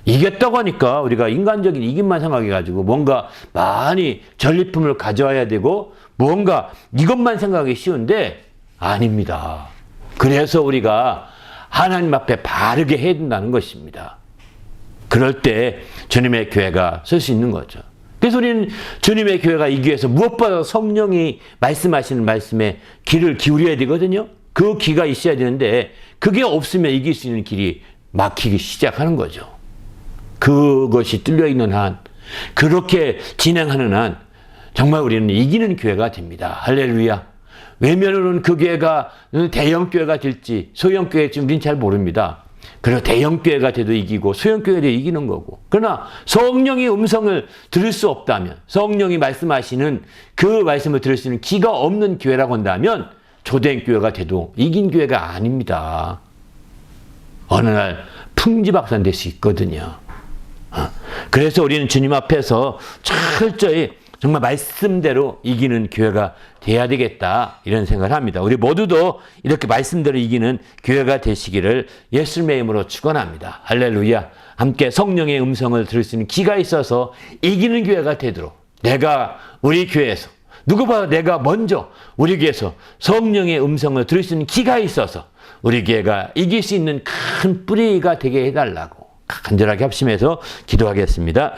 이겼다고 하니까 우리가 인간적인 이김만 생각해가지고 뭔가 많이 전리품을 가져와야 되고 뭔가 이것만 생각하기 쉬운데 아닙니다. 그래서 우리가 하나님 앞에 바르게 해야 된다는 것입니다. 그럴 때 주님의 교회가 설 수 있는 거죠. 그래서 우리는 주님의 교회가 이기 위해서 무엇보다 성령이 말씀하시는 말씀에 귀를 기울여야 되거든요. 그 귀가 있어야 되는데 그게 없으면 이길 수 있는 길이 막히기 시작하는 거죠. 그것이 뚫려있는 한, 그렇게 진행하는 한 정말 우리는 이기는 교회가 됩니다. 할렐루야. 외면으로는 그 교회가 대형 교회가 될지 소형 교회일지 우리는 잘 모릅니다. 그리고 대형 교회가 돼도 이기고 소형 교회도 이기는 거고. 그러나 성령의 음성을 들을 수 없다면, 성령이 말씀하시는 그 말씀을 들을 수 있는 귀가 없는 교회라고 한다면 조된 교회가 돼도 이긴 교회가 아닙니다. 어느 날 풍지박산 될 수 있거든요. 그래서 우리는 주님 앞에서 철저히 정말 말씀대로 이기는 교회가 돼야 되겠다 이런 생각을 합니다. 우리 모두도 이렇게 말씀대로 이기는 교회가 되시기를 예수님의 이름으로 축원합니다. 할렐루야. 함께 성령의 음성을 들을 수 있는 귀가 있어서 이기는 교회가 되도록 내가 우리 교회에서 누구보다 내가 먼저 우리 교회에서 성령의 음성을 들을 수 있는 귀가 있어서 우리 교회가 이길 수 있는 큰 뿌리가 되게 해달라고 간절하게 합심해서 기도하겠습니다.